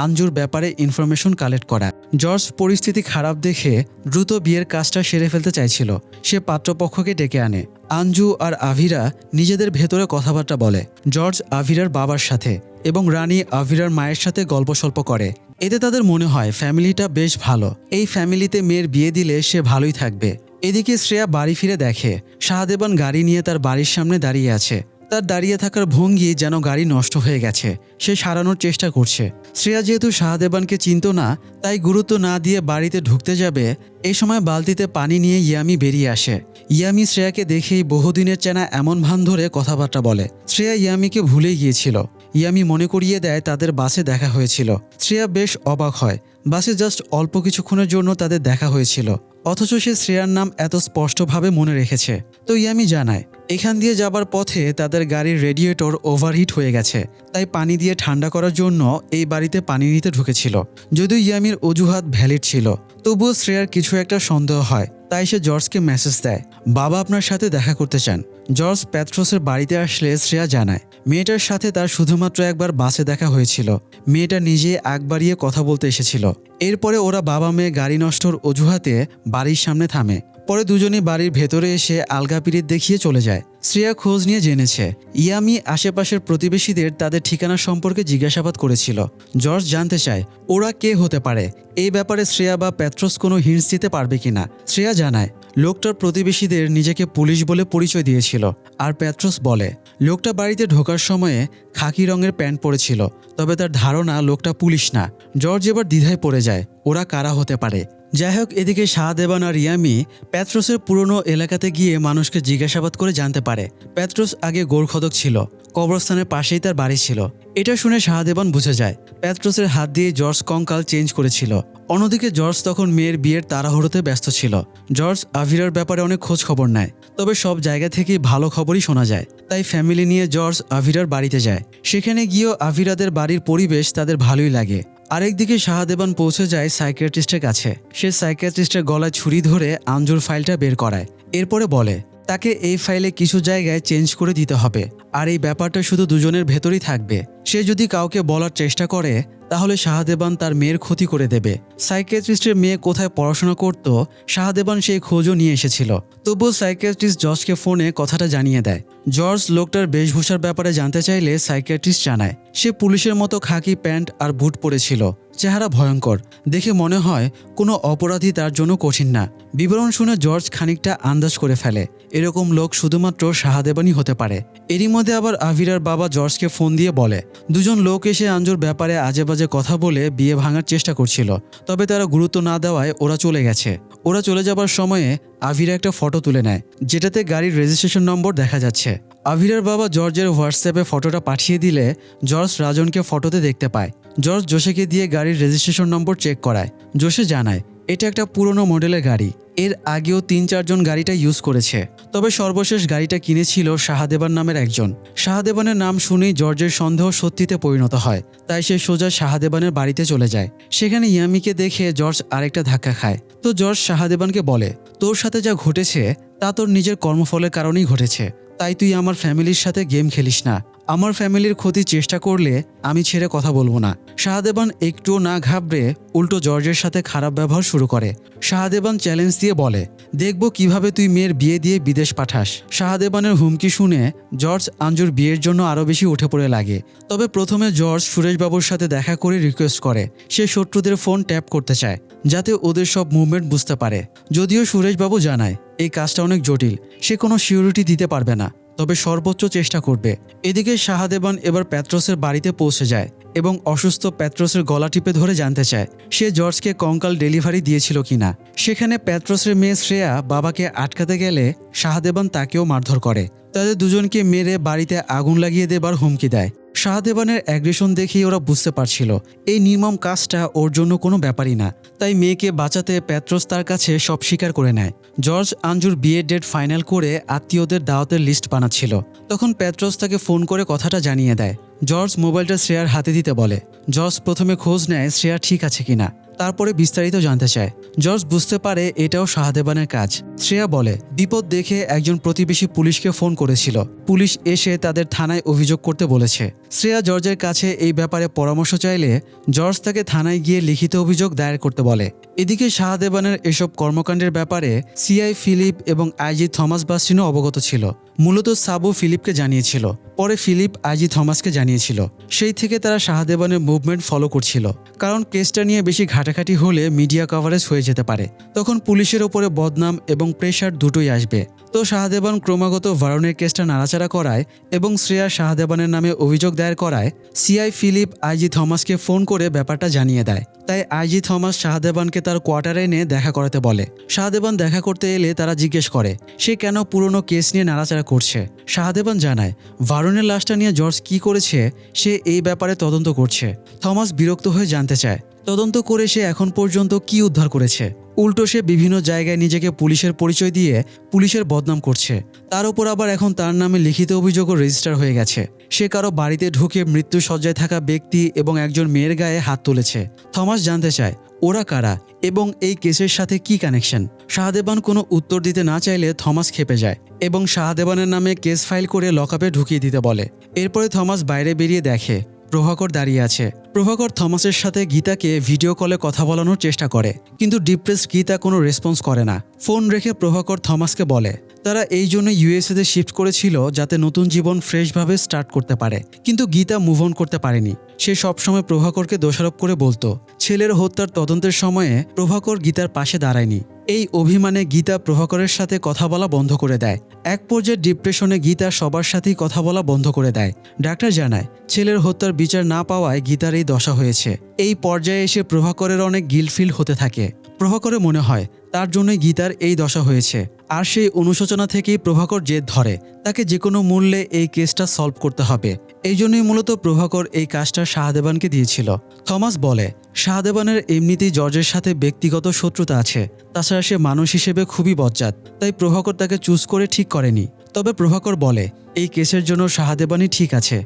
আঞ্জুর ব্যাপারে ইনফরমেশন কালেক্ট করা। জর্জ পরিস্থিতি খারাপ দেখে দ্রুত বিয়ের কাজটা সেরে ফেলতে চাইছিল। সে পাত্রপক্ষকে ডেকে আনে। আঞ্জু আর আভিরা নিজেদের ভেতরে কথাবার্তা বলে জর্জ আভিরার বাবার সাথে, এবং রানী আভিরার মায়ের সাথে গল্পসল্প করে। এতে তাদের মনে হয় ফ্যামিলিটা বেশ ভালো, এই ফ্যামিলিতে মেয়ের বিয়ে দিলে সে ভালোই থাকবে। এদিকে শ্রেয়া বাড়ি ফিরে দেখে শাহদেবান গাড়ি নিয়ে তার বাড়ির সামনে দাঁড়িয়ে আছে। তার দাঁড়িয়ে থাকার ভঙ্গি যেন গাড়ি নষ্ট হয়ে গেছে, সে সারানোর চেষ্টা করছে। শ্রেয়া যেহেতু শাহদেবানকে চিনত না, তাই গুরুত্ব না দিয়ে বাড়িতে ঢুকতে যাবে, এই সময় বালতিতে পানি নিয়ে ইয়ামি বেরিয়ে আসে। ইয়ামি শ্রেয়াকে দেখেই বহুদিনের চেনা এমন ভান ধরে কথাবার্তা বলে। শ্রেয়া ইয়ামিকে ভুলে গিয়েছিল। ইয়ামি মনে করিয়ে দেয় তাদের বাসে দেখা হয়েছিল। শ্রেয়া বেশ অবাক হয়, বাসে জাস্ট অল্প কিছুক্ষণের জন্য তাদের দেখা হয়েছিল, অথচ সে শ্রেয়ার নাম এত স্পষ্টভাবে মনে রেখেছে। তো ইয়ামি জানায় এখান দিয়ে যাবার পথে তাদের গাড়ির রেডিয়েটর ওভারহিট হয়ে গেছে, তাই পানি দিয়ে ঠান্ডা করার জন্য এই বাড়িতে পানি নিতে ঢুকেছিল। যদিও ইয়ামির অজুহাত ভ্যালিড ছিল, তবুও শ্রেয়ার কিছু একটা সন্দেহ হয়। তাই সে জর্জকে মেসেজ দেয় বাবা আপনার সাথে দেখা করতে চান। জর্জ প্যাট্রোসের বাড়িতে আসলে শ্রেয়া জানায় মেয়েটার সাথে তার শুধুমাত্র একবার বাসে দেখা হয়েছিল। মেয়েটা নিজে আগ বাড়িয়ে কথা বলতে এসেছিল। এরপরে ওরা বাবা মেয়ে গাড়ি নষ্টর অজুহাতে বাড়ির সামনে থামে। পরে দুজনেই বাড়ির ভেতরে এসে আলগা পিরিত দেখিয়ে চলে যায়। শ্রেয়া খোঁজ নিয়ে জেনেছে ইয়ামি আশেপাশের প্রতিবেশীদের তাদের ঠিকানা সম্পর্কে জিজ্ঞাসাবাদ করেছিল। জর্জ জানতে চায় ওরা কে হতে পারে, এই ব্যাপারে শ্রেয়া বা প্যাট্রোস কোনো হিন্টস দিতে পারবে কিনা। শ্রেয়া জানায় লোকটার প্রতিবেশীদের নিজেকে পুলিশ বলে পরিচয় দিয়েছিল, আর প্যাট্রোস বলে লোকটা বাড়িতে ঢোকার সময়ে খাকি রঙের প্যান্ট পরেছিল, তবে তার ধারণা লোকটা পুলিশ না। জর্জ এবার দ্বিধায় পড়ে যায় ওরা কারা হতে পারে। যাই হোক, এদিকে শাহদেবান আর ইয়ামি প্যাট্রোসের পুরনো এলাকাতে গিয়ে মানুষকে জিজ্ঞাসাবাদ করে জানতে পারে প্যাট্রোস আগে গোরখদক ছিল, কবরস্থানের পাশেই তার বাড়ি ছিল। এটা শুনে শাহদেবান বুঝে যায় প্যাট্রোসের হাত দিয়ে জর্জ কঙ্কাল চেঞ্জ করেছিল। অন্যদিকে জর্জ তখন মেয়ের বিয়ের তাড়াহুড়োতে ব্যস্ত ছিল। জর্জ আভিরার ব্যাপারে অনেক খোঁজ খবর নেয়, তবে সব জায়গা থেকেই ভালো খবরই শোনা যায়। তাই ফ্যামিলি নিয়ে জর্জ আভিরার বাড়িতে যায়। সেখানে গিয়েও আভিরাদের বাড়ির পরিবেশ তাদের ভালোই লাগে। আরেকদিকে শাহদেবান পৌঁছে যায় সাইকিয়াট্রিস্টের কাছে। সে সাইকিয়াট্রিস্টের গলায় ছুরি ধরে আঞ্জুর ফাইলটা বের করায়। এরপরে বলে তাকে এই ফাইলে কিছু জায়গায় চেঞ্জ করে দিতে হবে, আর এই ব্যাপারটা শুধু দুজনের ভেতরই থাকবে। সে যদি কাউকে বলার চেষ্টা করে তাহলে শাহদেবান তার মেয়ের ক্ষতি করে দেবে। সাইকিয়াট্রিস্টের মেয়ে কোথায় পড়াশোনা করত শাহদেবান সেই খোঁজও নিয়ে এসেছিল। তবুও সাইকিয়াট্রিস্ট জর্জকে ফোনে কথাটা জানিয়ে দেয়। জর্জ লোকটার বেশভূষার ব্যাপারে জানতে চাইলে সাইকিয়াট্রিস্ট জানায় সে পুলিশের মতো খাকি প্যান্ট আর বুট পরেছিল। চেহারা ভয়ঙ্কর, দেখে মনে হয় কোনো অপরাধী তার জন্য কঠিন না। বিবরণ শুনে জর্জ খানিকটা আন্দাজ করে ফেলে এরকম লোক শুধুমাত্র শাহদেবানই হতে পারে। এরই মধ্যে আবার আভিরার বাবা জর্জকে ফোন দিয়ে বলে দুজন লোক এসে আঞ্জুর ব্যাপারে আজে বাজে কথা বলে বিয়ে ভাঙার চেষ্টা করছিল, তবে তারা গুরুত্ব না দেওয়ায় ওরা চলে গেছে। ওরা চলে যাবার সময়ে আভিরা একটা ফটো তুলে নেয় যেটাতে গাড়ির রেজিস্ট্রেশন নম্বর দেখা যাচ্ছে। আভিরার বাবা জর্জের হোয়াটসঅ্যাপে ফটোটা পাঠিয়ে দিলে জর্জ রাজনকে ফটোতে দেখতে পায়। জর্জ জোশেকে দিয়ে গাড়ির রেজিস্ট্রেশন নম্বর চেক করায়। জোশে জানায় এটা একটা পুরনো মডেলের গাড়ি, এর আগেও ৩-৪ জন গাড়িটা ইউজ করেছে, তবে সর্বশেষ গাড়িটা কিনেছিল শাহদেবান নামের একজন। শাহদেবানের নাম শুনেই জর্জের সন্দেহ সত্যিতে পরিণত হয়, তাই সে সোজা শাহদেবানের বাড়িতে চলে যায়। সেখানে ইয়ামিকে দেখে জর্জ আরেকটা ধাক্কা খায়। তো জর্জ শাহদেবানকে বলে তোর সাথে যা ঘটেছে তা তোর নিজের কর্মফলের কারণেই ঘটেছে, তাই তুই আমার ফ্যামিলির সাথে গেম খেলিস না। আমার ফ্যামিলির ক্ষতির চেষ্টা করলে আমি ছেড়ে কথা বলবো না। শাহদেবান একটুও না ঘাবড়ে উল্টো জর্জের সাথে খারাপ ব্যবহার শুরু করে। শাহদেবান চ্যালেঞ্জ দিয়ে বলে দেখব কিভাবে তুই মেয়ের বিয়ে দিয়ে বিদেশ পাঠাস। শাহদেবানের হুমকি শুনে জর্জ আঞ্জুর বিয়ের জন্য আরও বেশি উঠে পড়ে লাগে। তবে প্রথমে জর্জ সুরেশবাবুর সাথে দেখা করে রিকোয়েস্ট করে সে শত্রুদের ফোন ট্যাপ করতে চায় যাতে ওদের সব মুভমেন্ট বুঝতে পারে। যদিও সুরেশবাবু জানায় এই কাজটা অনেক জটিল, সে কোনো সিউরিটি দিতে পারবে না, তবে সর্বোচ্চ চেষ্টা করবে। এদিকে শাহদেবান এবার প্যাত্রসের বাড়িতে পৌঁছে যায় এবং অসুস্থ প্যাত্রসের গলা টিপে ধরে জানতে চায় সে জর্জকে কঙ্কাল ডেলিভারি দিয়েছিল কিনা। সেখানে প্যাত্রসের মেয়ে শ্রেয়া বাবাকে আটকাতে গেলে শাহদেবান তাকেও মারধর করে। তাদের দুজনকে মেরে বাড়িতে আগুন লাগিয়ে দেবার হুমকি দেয়। শাহদেবানের অ্যাগ্রেশন দেখেই ওরা বুঝতে পারছিল এই নির্মম কাজটা ওর জন্য কোনো ব্যাপারই না, তাই মেয়েকে বাঁচাতে প্যাত্রস তার কাছে সব স্বীকার করে নেয়। জর্জ আঞ্জুর বিয়ের ডেট ফাইনাল করে আত্মীয়দের দাওয়াতের লিস্ট বানাচ্ছিল, তখন প্যাত্রস তাকে ফোন করে কথাটা জানিয়ে দেয়। জর্জ মোবাইলটা শ্রেয়ার হাতে দিতে বলে। জর্জ প্রথমে খোঁজ নেয় শ্রেয়া ঠিক আছে কিনা, তারপরে বিস্তারিত জানতে চায়। জর্জ বুঝতে পারে এটাও শাহদেবানের কাজ। শ্রেয়া বলে বিপদ দেখে একজন প্রতিবেশী পুলিশকে ফোন করেছিল, পুলিশ এসে তাদের থানায় অভিযোগ করতে বলেছে। শ্রেয়া জর্জের কাছে এই ব্যাপারে পরামর্শ চাইলে জর্জ তাকে থানায় গিয়ে লিখিত অভিযোগ দায়ের করতে বলে। এদিকে শাহদেবানের এসব কর্মকাণ্ডের ব্যাপারে সিআই ফিলিপ এবং আইজি থমাস বাস্টিনও অবগত ছিল। মূলত সাবু ফিলিপকে জানিয়েছিল, পরে ফিলিপ আইজি থমাসকে জানিয়েছিল। সেই থেকে তারা শাহদেবানের মুভমেন্ট ফলো করছিল, কারণ কেসটা নিয়ে বেশি ঘাটাঘাটি হলে মিডিয়া কভারেজ হয়ে যেতে পারে, তখন পুলিশের ওপরে বদনাম এবং প্রেশার দুটোই আসবে। তো শাহদেবান ক্রমাগত ভারনের কেসটা নাড়াচাড়া করায় এবং শ্রেয়া শাহদেবানের নামে অভিযোগ দায়ের করায় সিআই ফিলিপ আইজি থমাসকে ফোন করে ব্যাপারটা জানিয়ে দেয়। তাই আইজি থমাস শাহদেবানকে তার কোয়ার্টারে এনে দেখা করাতে বলে। শাহদেবান দেখা করতে এলে তারা জিজ্ঞেস করে সে কেন পুরনো কেস নিয়ে নাড়াচাড়া করছে। শাহদেবান জানায় ভারনের লাশটা নিয়ে জর্জ কি করেছে সে এই ব্যাপারে তদন্ত করছে। থমাস বিরক্ত হয়ে জানতে চায় তদন্ত করে সে এখন পর্যন্ত কি উদ্ধার করেছে। উল্টো সে বিভিন্ন জায়গায় নিজেকে পুলিশের পরিচয় দিয়ে পুলিশের বদনাম করছে। তার উপর আবার এখন তার নামে লিখিত অভিযোগও রেজিস্টার হয়ে গেছে। সে কারো বাড়িতে ঢুকে মৃত্যুসজ্জায় থাকা ব্যক্তি এবং একজন মেয়ের গায়ে হাত তুলেছে। থমাস জানতে চায় ওরা কারা এবং এই কেসের সাথে কি কানেকশন। শাহদেবান কোনো উত্তর দিতে না চাইলে থমাস ক্ষেপে যায় এবং শাহদেবানের নামে কেস ফাইল করে লকআপে ঢুকিয়ে দিতে বলে। এরপরে থমাস বাইরে বেরিয়ে দেখে প্রভাকর দাঁড়িয়ে আছে। প্রভাকর থমাসের সাথে গীতাকে ভিডিও কলে কথা বলানোর চেষ্টা করে, কিন্তু ডিপ্রেসড গীতা কোনো রেসপন্স করে না। ফোন রেখে প্রভাকর থমাসকে বলে তারা এই জন্য ইউএসএতে শিফট করেছিল যাতে নতুন জীবন ফ্রেশভাবে স্টার্ট করতে পারে, কিন্তু গীতা মুভ অন করতে পারেনি। সে সবসময় প্রভাকরকে দোষারোপ করে বলতো ছেলের হত্যার তদন্তের সময়ে প্রভাকর গীতার পাশে দাঁড়ায়নি। এই অভিমানে গীতা প্রভাকরের সাথে কথা বলা বন্ধ করে দেয়। এক পর্যায়ে ডিপ্রেশনে গীতা সবার সাথেই কথা বলা বন্ধ করে দেয়। ডাক্তার জানায় ছেলের হত্যার বিচার না পাওয়ায় গীতার এই দশা হয়েছে। এই পর্যায়ে এসে প্রভাকরের অনেক গিল্ট ফিল হতে থাকে। প্রভাকরে মনে হয় তার জন্যই গীতার এই দশা হয়েছে, আর সেই অনুশোচনা থেকেই প্রভাকর জেদ ধরে তাকে যে কোনো মূল্যে এই কেসটা সলভ করতে হবে। এই জন্যই মূলত প্রভাকর এই কাজটা শাহদেবানকে দিয়েছিল। থমাস বলে শাহদেবানের এমনিতেই জর্জের সাথে ব্যক্তিগত শত্রুতা আছে, তাছাড়া সে মানুষ হিসেবে খুবই বজ্জাত, তাই প্রভাকর তাকে চুজ করে ঠিক করেনি। তবে প্রভাকর বলে এই কেসের জন্য শাহদেবানই ঠিক আছে,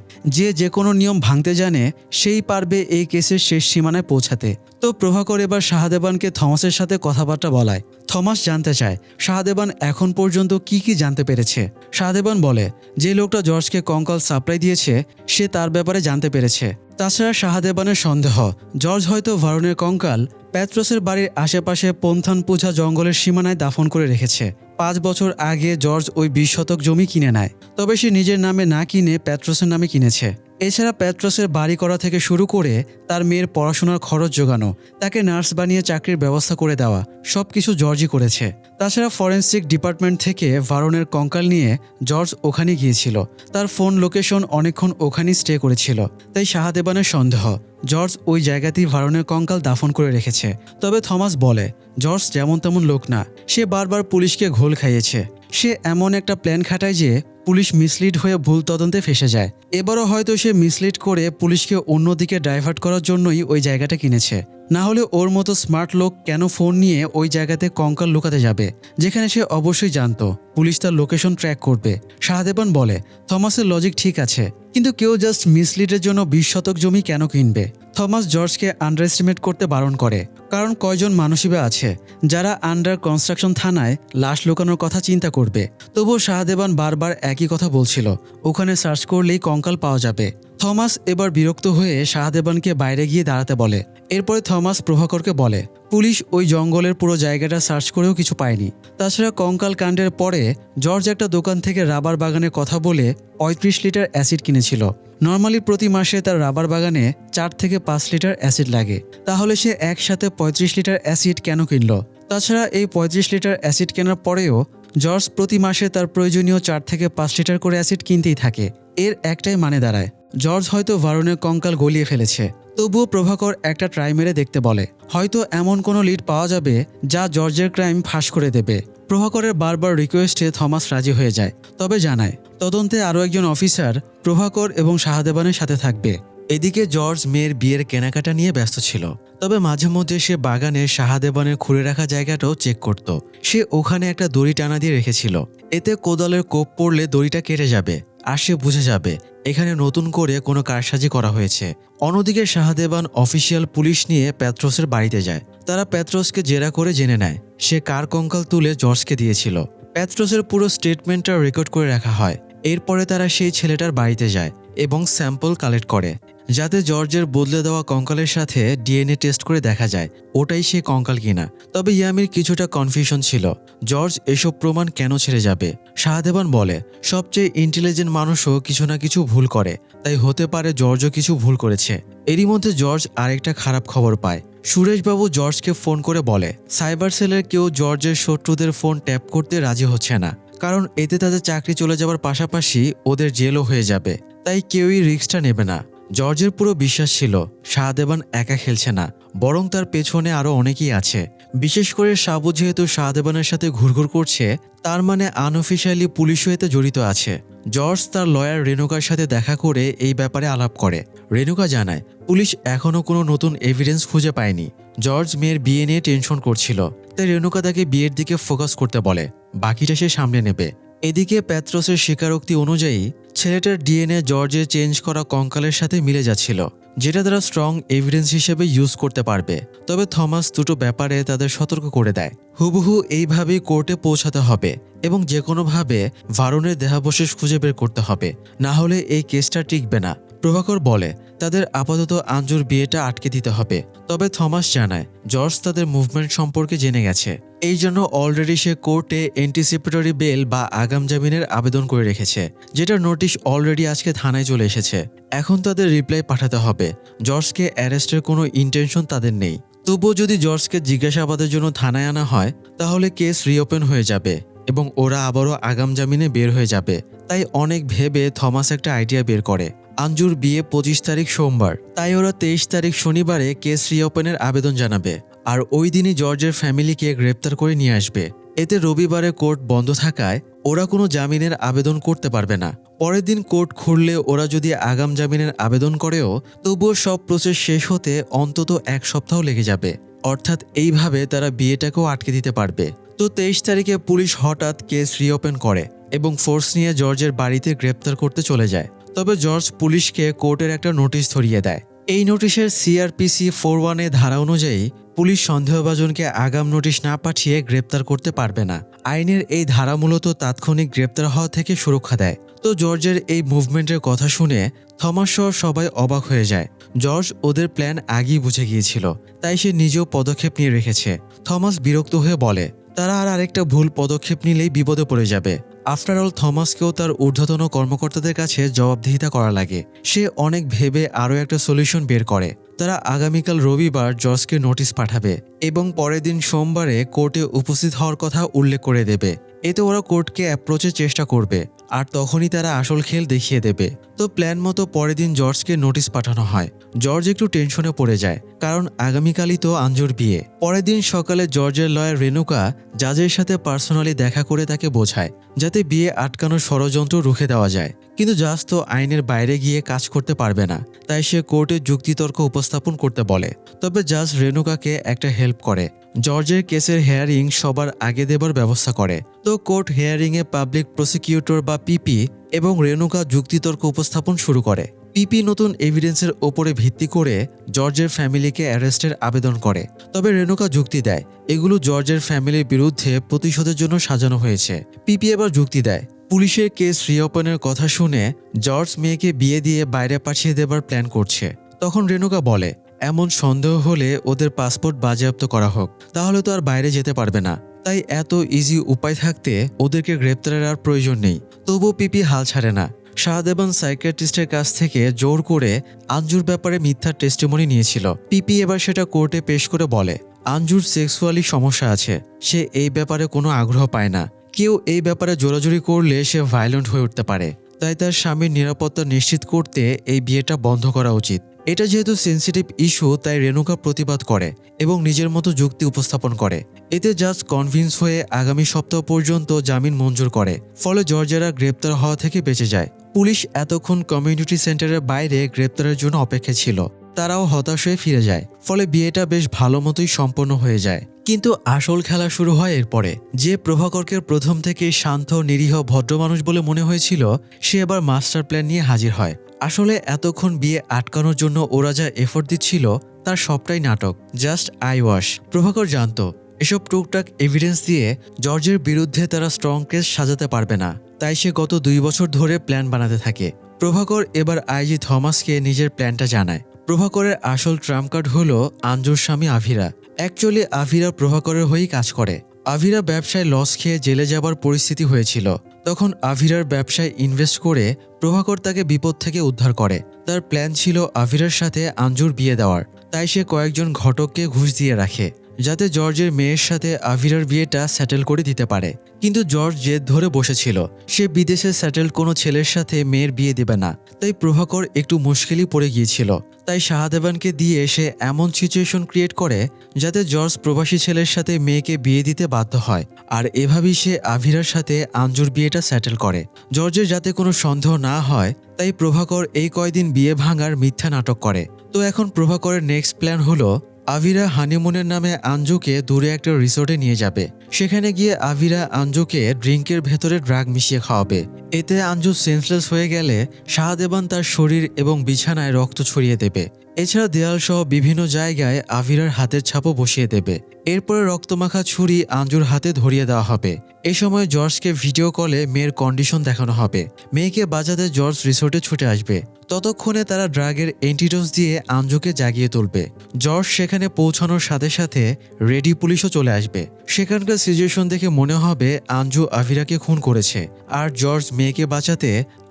যে কোনো নিয়ম ভাঙতে জানে সেই পারবে এই কেসের শেষ সীমানায় পৌঁছাতে। তো প্রভাকর এবার শাহদেবানকে থমাসের সাথে কথাবার্তা বলায়। থমাস জানতে চায় শাহদেবান এখন পর্যন্ত কি জানতে পেরেছে। শাহদেবান বলে যে লোকটা জর্জকে কঙ্কাল সাপ্লাই দিয়েছে সে তার ব্যাপারে জানতে পেরেছে। তাছাড়া শাহদেবানের সন্দেহ জর্জ হয়তো ভারনের কঙ্কাল প্যাত্রসের বাড়ির আশেপাশে পন্থান পূজা জঙ্গলের সীমানায় দাফন করে রেখেছে। 5 বছর আগে জর্জ ওই 20 শতক জমি কিনে নেয়, তবে সে নিজের নামে না কিনে প্যাত্রসের নামে কিনেছে। এছাড়া পেট্রোসের বাড়ি করা থেকে শুরু করে তার মেয়ের পড়াশোনার খরচ জোগানো, তাকে নার্স বানিয়ে চাকরির ব্যবস্থা করে দেওয়া, সবকিছু জর্জই করেছে। তাছাড়া ফরেন্সিক ডিপার্টমেন্ট থেকে ভারনের কঙ্কাল নিয়ে জর্জ ওখানে গিয়েছিল। তার ফোন লোকেশন অনেকক্ষণ ওখানেই স্টে করেছিল। তাই শাহদেবানের সন্দেহ জর্জ ওই জায়গাতেই ভারনের কঙ্কাল দাফন করে রেখেছে। তবে থমাস বলে জর্জ যেমন তেমন লোক না, সে বারবার পুলিশকে ঘোল খাইয়েছে। সে এমন একটা প্ল্যান খাটায় যে পুলিশ মিসলিড হয়ে ভুল তদন্তে ফেসে যায়। এবারও হয়তো সে মিসলিড করে পুলিশকে অন্যদিকে ডাইভার্ট করার জন্যই ওই জায়গাটা কিনেছে। না হলে ওর মতো স্মার্ট লোক কেন ফোন নিয়ে ওই জায়গাতে কঙ্কাল লুকাতে যাবে, যেখানে সে অবশ্যই জানতো পুলিশ তার লোকেশন ট্র্যাক করবে। শাহদেবান বলে থমাসের লজিক ঠিক আছে, কিন্তু কেউ জাস্ট মিসলিডের জন্য 20 শতক জমি কেন কিনবে? থমাস জর্জকে আন্ডার এস্টিমেট করতে বারণ করে, কারণ কয়জন মানুষই বা আছে যারা আন্ডার কনস্ট্রাকশন থানায় লাশ লুকানোর কথা চিন্তা করবে। তবুও শাহদেবান বারবার একই কথা বলছিল, ওখানে সার্চ করলেই কঙ্কাল পাওয়া যাবে। থমাস এবার বিরক্ত হয়ে শাহদেবানকে বাইরে গিয়ে দাঁড়াতে বলে। এরপরে থমাস প্রভাকরকে বলে পুলিশ ওই জঙ্গলের পুরো জায়গাটা সার্চ করেও কিছু পায়নি। তাছাড়া কঙ্কাল কাণ্ডের পরে জর্জ একটা দোকান থেকে রাবার বাগানের কথা বলে 35 লিটার অ্যাসিড কিনেছিল। নর্মালি প্রতি মাসে তার রাবার বাগানে 4 থেকে 5 লিটার অ্যাসিড লাগে, তাহলে সে একসাথে 35 লিটার অ্যাসিড কেন কিনল? তাছাড়া এই 35 লিটার অ্যাসিড কেনার পরেও জর্জ প্রতি মাসে তার প্রয়োজনীয় 4 থেকে 5 লিটার করে অ্যাসিড কিনতেই থাকে। এর একটাই মানে দাঁড়ায় জর্জ হয়তো ভারনের কঙ্কাল গলিয়ে ফেলেছে। তবুও প্রভাকর একটা ট্রাই মেরে দেখতে বলে, হয়তো এমন কোনো লিড পাওয়া যাবে যা জর্জের ক্রাইম ফাঁস করে দেবে। প্রভাকরের বারবার রিকোয়েস্টে থমাস রাজি হয়ে যায়, তবে জানায় তদন্তে আরও একজন অফিসার প্রভাকর এবং শাহদেবানের সাথে থাকবে। এদিকে জর্জ মেয়ের বিয়ের কেনাকাটা নিয়ে ব্যস্ত ছিল, তবে মাঝে মধ্যে সে বাগানে শাহদেবানের খুঁড়ে রাখা জায়গাটাও চেক করত। সে ওখানে একটা দড়ি টানা দিয়ে রেখেছিল, এতে কোদালের কোপ পড়লে দড়িটা কেটে যাবে আর সে বুঝে যাবে এখানে নতুন করে কোনো কারসাজি করা হয়েছে। অন্যদিকে শাহদেবান অফিসিয়াল পুলিশ নিয়ে পেট্রোসের বাড়িতে যায়। তারা পেট্রোসকে জেরা করে জেনে নেয় সে কার কঙ্কাল তুলে জর্জকে দিয়েছিল। পেট্রোসের পুরো স্টেটমেন্টটা রেকর্ড করে রাখা হয়। এরপরে তারা সেই ছেলেটার বাড়িতে যায় এবং স্যাম্পল কালেক্ট করে, যাতে জর্জের বদলে দেওয়া কঙ্কালের সাথে ডিএনএ টেস্ট করে দেখা যায় ওটাই সে কঙ্কাল কিনা। তবে ইয়ামির কিছুটা কনফিউশন ছিল, জর্জ এসব প্রমাণ কেন ছেড়ে যাবে। শাহদেবান বলে সবচেয়ে ইন্টেলিজেন্ট মানুষও কিছু না কিছু ভুল করে, তাই হতে পারে জর্জও কিছু ভুল করেছে। এরই মধ্যে জর্জ আরেকটা খারাপ খবর পায়। সুরেশবাবু জর্জকে ফোন করে বলে সাইবার সেলের কেউ জর্জের শত্রুদের ফোন ট্যাপ করতে রাজি হচ্ছে না, কারণ এতে তাদের চাকরি চলে যাবার পাশাপাশি ওদের জেলও হয়ে যাবে। তাই কেউই রিস্কটা নেবে না। জর্জের পুরো বিশ্বাস ছিল শাহদেবান একা খেলছে না, বরং তার পেছনে আরও অনেকেই আছে। বিশেষ করে সাবু যেহেতু শাহদেবানের সাথে ঘুরঘুর করছে, তার মানে আনঅফিশিয়ালি পুলিশও এতে জড়িত আছে। জর্জ তার লয়ার রেণুকার সাথে দেখা করে এই ব্যাপারে আলাপ করে। রেণুকা জানায় পুলিশ এখনও কোনো নতুন এভিডেন্স খুঁজে পায়নি। জর্জ মেয়ের বিয়ে নিয়ে টেনশন করছিল, তাই রেণুকা তাকে বিয়ের দিকে ফোকাস করতে বলে, বাকিটা সে সামলে নেবে। এদিকে পেট্রোসের স্বীকারোক্তি অনুযায়ী ছেলেটার ডিএনএ জর্জের চেঞ্জ করা কঙ্কালের সাথে মিলে যাচ্ছিল, যেটা তারা স্ট্রং এভিডেন্স হিসেবে ইউজ করতে পারবে। তবে থমাস দুটো ব্যাপারে তাদের সতর্ক করে দেয়, হুবহু এইভাবেই কোর্টে পৌঁছাতে হবে এবং যে কোনোভাবে ভারনের দেহাবশেষ খুঁজে বের করতে হবে, না হলে এই কেসটা টিকবে না। প্রভাকর বলে তাদের আপাতত আঞ্জুর বিয়েটা আটকে দিতে হবে। তবে থমাস জানায় জর্জ তাদের মুভমেন্ট সম্পর্কে জেনে গেছে, এই জন্য অলরেডি সে কোর্টে অ্যান্টিসিপেটরি বেল বা আগাম জামিনের আবেদন করে রেখেছে, যেটার নোটিশ অলরেডি আজকে থানায় চলে এসেছে। এখন তাদের রিপ্লাই পাঠাতে হবে। জর্জকে অ্যারেস্টের কোনো ইন্টেনশন তাদের নেই। তবুও যদি জর্জকে জিজ্ঞাসাবাদের জন্য থানায় আনা হয়, তাহলে কেস রিওপেন হয়ে যাবে এবং ওরা আবারও আগাম জামিনে বের হয়ে যাবে। তাই অনেক ভেবে থমাস একটা আইডিয়া বের করে। আঞ্জুর বিয়ে 25 তারিখ সোমবার, তাই ওরা 23 তারিখ শনিবারে কেস রিওপেনের আবেদন জানাবে, আর ওই দিনই জর্জের ফ্যামিলিকে গ্রেপ্তার করে নিয়ে আসবে। এতে রবিবারে কোর্ট বন্ধ থাকায় ওরা কোনো জামিনের আবেদন করতে পারবে না। পরের দিন কোর্ট খুললে ওরা যদি আগাম জামিনের আবেদন করেও, তবুও সব প্রসেস শেষ হতে অন্তত 1 সপ্তাহ লেগে যাবে। অর্থাৎ এইভাবে তারা বিয়েটাকেও আটকে দিতে পারবে। তো 23 তারিখে পুলিশ হঠাৎ কেস রিওপেন করে এবং ফোর্স নিয়ে জর্জের বাড়িতে গ্রেপ্তার করতে চলে যায়। তবে জর্জ পুলিশকে কোর্টের একটা নোটিশ ধরিয়ে দেয়। এই নোটিশের CRPC 41 ধারা অনুযায়ী পুলিশ সন্দেহভাজনকে আগাম নোটিশ না পাঠিয়ে গ্রেপ্তার করতে পারবে না। আইনের এই ধারা মূলত তাৎক্ষণিক গ্রেপ্তার হওয়া থেকে সুরক্ষা দেয়। তো জর্জের এই মুভমেন্টের কথা শুনে থমাস সহ সবাই অবাক হয়ে যায়। জর্জ ওদের প্ল্যান আগেই বুঝে গিয়েছিল, তাই সে নিজেও পদক্ষেপ নিয়ে রেখেছে। থমাস বিরক্ত হয়ে বলে তারা আরেকটা ভুল পদক্ষেপ নিলেই বিপদে পড়ে যাবে। আফটার অল থমাসকেও তার ঊর্ধ্বতন কর্মকর্তাদের কাছে জবাবদিহিতা করা লাগে। সে অনেক ভেবে আরও একটা সলিউশন বের করে। তারা আগামীকাল রবিবার জর্জকে নোটিশ পাঠাবে এবং পরের দিন সোমবারে কোর্টে উপস্থিত হওয়ার কথা উল্লেখ করে দেবে। এতে ওরা কোর্টকে অ্যাপ্রোচের চেষ্টা করবে আর তখনই তারা আসল খেল দেখিয়ে দেবে। তো প্ল্যান মতো পরের দিন জর্জকে নোটিশ পাঠানো হয়। জর্জ একটু টেনশনে পড়ে যায়, কারণ আগামীকালই তো আঞ্জুর বিয়ে। পরের দিন সকালে জর্জের লয়ার রেনুকা জাজের সাথে পার্সোনালি দেখা করে তাকে বোঝায় যাতে বিয়ে আটকানোর ষড়যন্ত্র রুখে দেওয়া যায়। কিন্তু জাজ তো আইনের বাইরে গিয়ে কাজ করতে পারবে না, তাই সে কোর্টে যুক্তিতর্ক উপস্থাপন করতে বলে। তবে জাজ রেনুকাকে একটা হেল্প করে, জর্জের কেসের হেয়ারিং সবার আগে দেবার ব্যবস্থা করে। তো কোর্ট হেয়ারিংয়ে পাবলিক প্রসিকিউটর বা পিপি এবং রেনুকা যুক্তিতর্ক উপস্থাপন শুরু করে। পিপি নতুন এভিডেন্সের ওপরে ভিত্তি করে জর্জের ফ্যামিলিকে অ্যারেস্টের আবেদন করে। তবে রেনুকা যুক্তি দেয় এগুলো জর্জের ফ্যামিলির বিরুদ্ধে প্রতিশোধের জন্য সাজানো হয়েছে। পিপি এবার যুক্তি দেয় পুলিশের কেস রিওপেনের কথা শুনে জর্জ মেয়েকে বিয়ে দিয়ে বাইরে পাঠিয়ে দেবার প্ল্যান করছে। তখন রেনুকা বলে এমন সন্দেহ হলে ওদের পাসপোর্ট বাজেয়াপ্ত করা হোক, তাহলে তো আর বাইরে যেতে পারবে না। তাই এত ইজি উপায় থাকতে ওদেরকে গ্রেপ্তারের আর প্রয়োজন নেই। তবুও পিপি হাল ছাড়ে না। শাহদেবান সাইকিয়াট্রিস্টের কাছ থেকে জোর করে আঞ্জুর ব্যাপারে মিথ্যা টেস্টিমনি নিয়েছিল। পিপি এবার সেটা কোর্টে পেশ করে বলে আঞ্জুর সেক্সুয়ালি সমস্যা আছে, সে এই ব্যাপারে কোনো আগ্রহ পায় না। কেউ এই ব্যাপারে জোরাজুরি করলে সে ভায়োলেন্ট হয়ে উঠতে পারে। তাই তার স্বামীর নিরাপত্তা নিশ্চিত করতে এই বিয়েটা বন্ধ করা উচিত। এটা যেহেতু সেন্সিটিভ ইস্যু, তাই রেনুকা প্রতিবাদ করে এবং নিজের মতো যুক্তি উপস্থাপন করে। এতে জাজ কনভিন্স হয়ে আগামী সপ্তাহ পর্যন্ত জামিন মঞ্জুর করে। ফলে জর্জেরা গ্রেপ্তার হওয়া থেকে বেঁচে যায়। পুলিশ এতক্ষণ কমিউনিটি সেন্টারের বাইরে গ্রেপ্তারের জন্য অপেক্ষা ছিল। তারাও হতাশ হয়ে ফিরে যায়। ফলে বিয়েটা বেশ ভালো মতোই সম্পন্ন হয়ে যায়। কিন্তু আসল খেলা শুরু হয় এরপরে। যে প্রভাকরকে প্রথম থেকেই শান্ত, নিরীহ, ভদ্র মানুষ বলে মনে হয়েছিল, সে এবার মাস্টার প্ল্যান নিয়ে হাজির হয়। আসলে এতক্ষণ বিয়ে আটকানোর জন্য ওরা যা এফোর্ট দিচ্ছিল তার সবটাই নাটক, জাস্ট আই ওয়াশ। প্রভাকর জানতো এসব টুকটাক এভিডেন্স দিয়ে জর্জের বিরুদ্ধে তারা স্ট্রং কেস সাজাতে পারবে না। তাই সে গত 2 বছর ধরে প্ল্যান বানাতে থাকে। প্রভাকর এবার আইজি থমাসকে নিজের প্ল্যানটা জানায়। প্রভাকরের আসল ট্রাম্প কার্ড হলো আঞ্জুর স্বামী আভিরা। অ্যাকচুয়ালি আভিরা প্রভাকরের হয়েই কাজ করে। আভিরা ব্যবসায় লস খেয়ে জেলে যাবার পরিস্থিতি হয়েছিল। তখন আভিরার ব্যবসায় ইনভেস্ট করে প্রভাকর তাকে বিপদ থেকে উদ্ধার করে। তার প্ল্যান ছিল আভিরার সাথে আঞ্জুর বিয়ে দেওয়ার। তাই সে কয়েকজন ঘটককে ঘুষ দিয়ে রাখে যাতে জর্জের মেয়ের সাথে আভিরার বিয়েটা সেটেল করে দিতে পারে। কিন্তু জর্জ জেদ ধরে বসেছিল সে বিদেশে সেটেল কোনো ছেলের সাথে মেয়ের বিয়ে দেবে না। তাই প্রভাকর একটু মুশকিলই পড়ে গিয়েছিল। তাই শাহদেবানকে দিয়ে সে এমন সিচুয়েশন ক্রিয়েট করে যাতে জর্জ প্রবাসী ছেলের সাথে মেয়েকে বিয়ে দিতে বাধ্য হয়। আর এভাবেই সে আভিরার সাথে আঞ্জুর বিয়েটা সেটেল করে। জর্জের যাতে কোনো সন্দেহ না হয়, তাই প্রভাকর এই কয়দিন বিয়ে ভাঙার মিথ্যা নাটক করে। তো এখন প্রভাকরের নেক্সট প্ল্যান হলো আভিরা হানিমুনের নামে আঞ্জুকে দূরে একটা রিসোর্টে নিয়ে যাবে। সেখানে গিয়ে আভিরা আঞ্জুকে ড্রিঙ্কের ভেতরে ড্রাগ মিশিয়ে খাওয়াবে। এতে আঞ্জু সেন্সলেস হয়ে গেলে শাহদেবান তার শরীর এবং বিছানায় রক্ত ছড়িয়ে দেবে। এছাড়া দেয়াল সহ বিভিন্ন জায়গায় আভিরার হাতের ছাপও বসিয়ে দেবে। এরপরে রক্তমাখা ছুরি আঞ্জুর হাতে ধরিয়ে দেওয়া হবে। এ সময় জর্জকে ভিডিও কলে মেয়ের কন্ডিশন দেখানো হবে। মেয়েকে বাঁচাতে জর্জ রিসোর্টে ছুটে আসবে। ততক্ষণে তারা ড্রাগের অ্যান্টিডোজ দিয়ে আঞ্জুকে জাগিয়ে তুলবে। জর্জ সেখানে পৌঁছানোর সাথে সাথে রেডি পুলিশও চলে আসবে। সেখানকার সিচুয়েশন দেখে মনে হবে আঞ্জু আভিরাকে খুন করেছে, আর জর্জ মেয়েকে বাঁচাতে